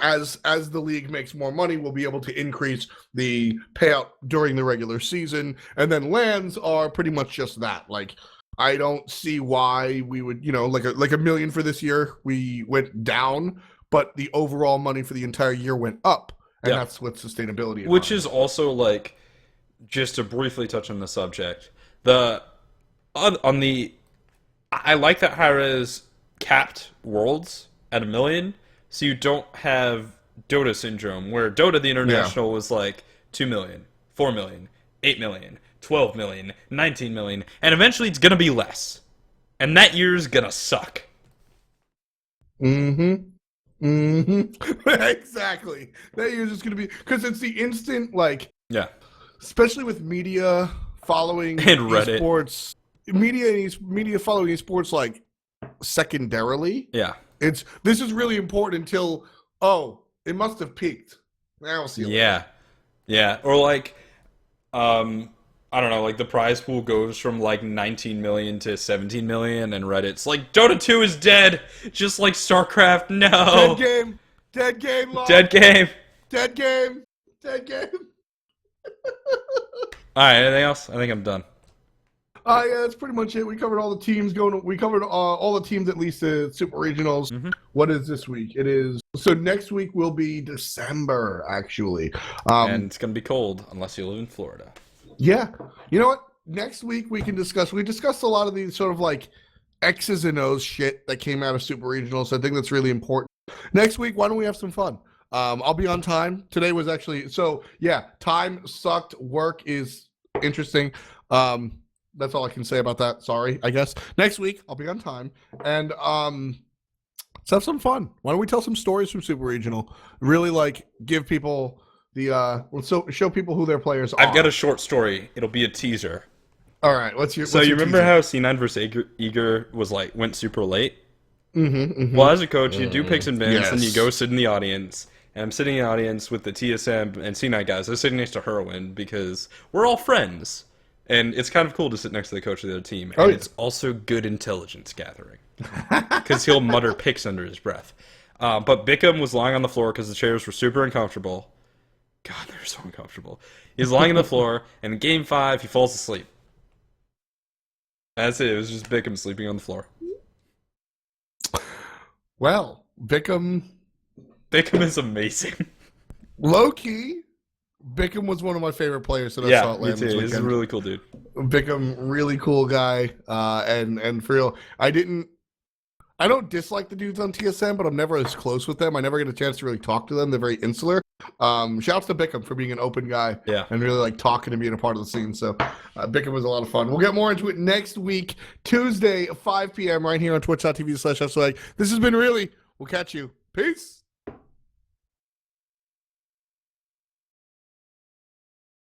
as the league makes more money, we'll be able to increase the payout during the regular season, and then lands are pretty much just that. Like, I don't see why we would, like a million for this year, we went down, but the overall money for the entire year went up. And that's what sustainability is. Which is also like, just to briefly touch on the subject, I like that Hi-Rez capped Worlds at 1 million, so you don't have Dota syndrome, where Dota the International was like 2 million, 4 million, 8 million. 12 million, 19 million, and eventually it's gonna be less. And that year's gonna suck. Exactly. That year's just gonna be, because it's the instant, especially with media following and Reddit. Esports, media following esports like secondarily. This is really important until, it must have peaked. Now we'll see. Or like, I don't know, like the prize pool goes from like 19 million to 17 million, and Reddit's like, Dota 2 is dead, just like StarCraft. No. Dead game. Lol. Dead game. All right, anything else? I think I'm done. Yeah, that's pretty much it. We covered all the teams going. We covered all the teams at least the super regionals. Mm-hmm. What is this week? It is so next week will be December actually, And it's gonna be cold unless you live in Florida. Yeah, you know what? Next week we can discuss. We discussed a lot of these sort of like X's and O's shit that came out of super regionals. So I think that's really important. Next week, why don't we have some fun? I'll be on time. Today was actually time sucked. Work is interesting. That's all I can say about that. Sorry, I guess. Next week, I'll be on time. And let's have some fun. Why don't we tell some stories from Super Regional? Really, like, give people the show people who their players are. I've got a short story. It'll be a teaser. All right, what's your So what's you your remember teaser? how C9 versus Eager was went super late? Mm-hmm. Well, as a coach, you do picks and bins, and you Yes. go sit in the audience. And I'm sitting in the audience with the TSM and C9 guys. They're sitting next to Herwin because we're all friends. And it's kind of cool to sit next to the coach of the other team. And it's also good intelligence gathering. Because he'll mutter picks under his breath. But Bickham was lying on the floor because the chairs were super uncomfortable. God, they're so uncomfortable. He's lying on the floor, and in Game 5, he falls asleep. That's it. It was just Bickham sleeping on the floor. Well, Bickham Bickham is amazing. low key. Bickham was one of my favorite players that I saw at me LAN too. this He's a weekend. really cool dude. Bickham, really cool guy. And for real, I don't dislike the dudes on TSM, but I'm never as close with them. I never get a chance to really talk to them. They're very insular. Shouts to Bickham for being an open guy and really like talking and being a part of the scene. So Bickham was a lot of fun. We'll get more into it next week, Tuesday, 5 p.m. right here on twitch.tv/SWAG. This has been really. We'll catch you. Peace.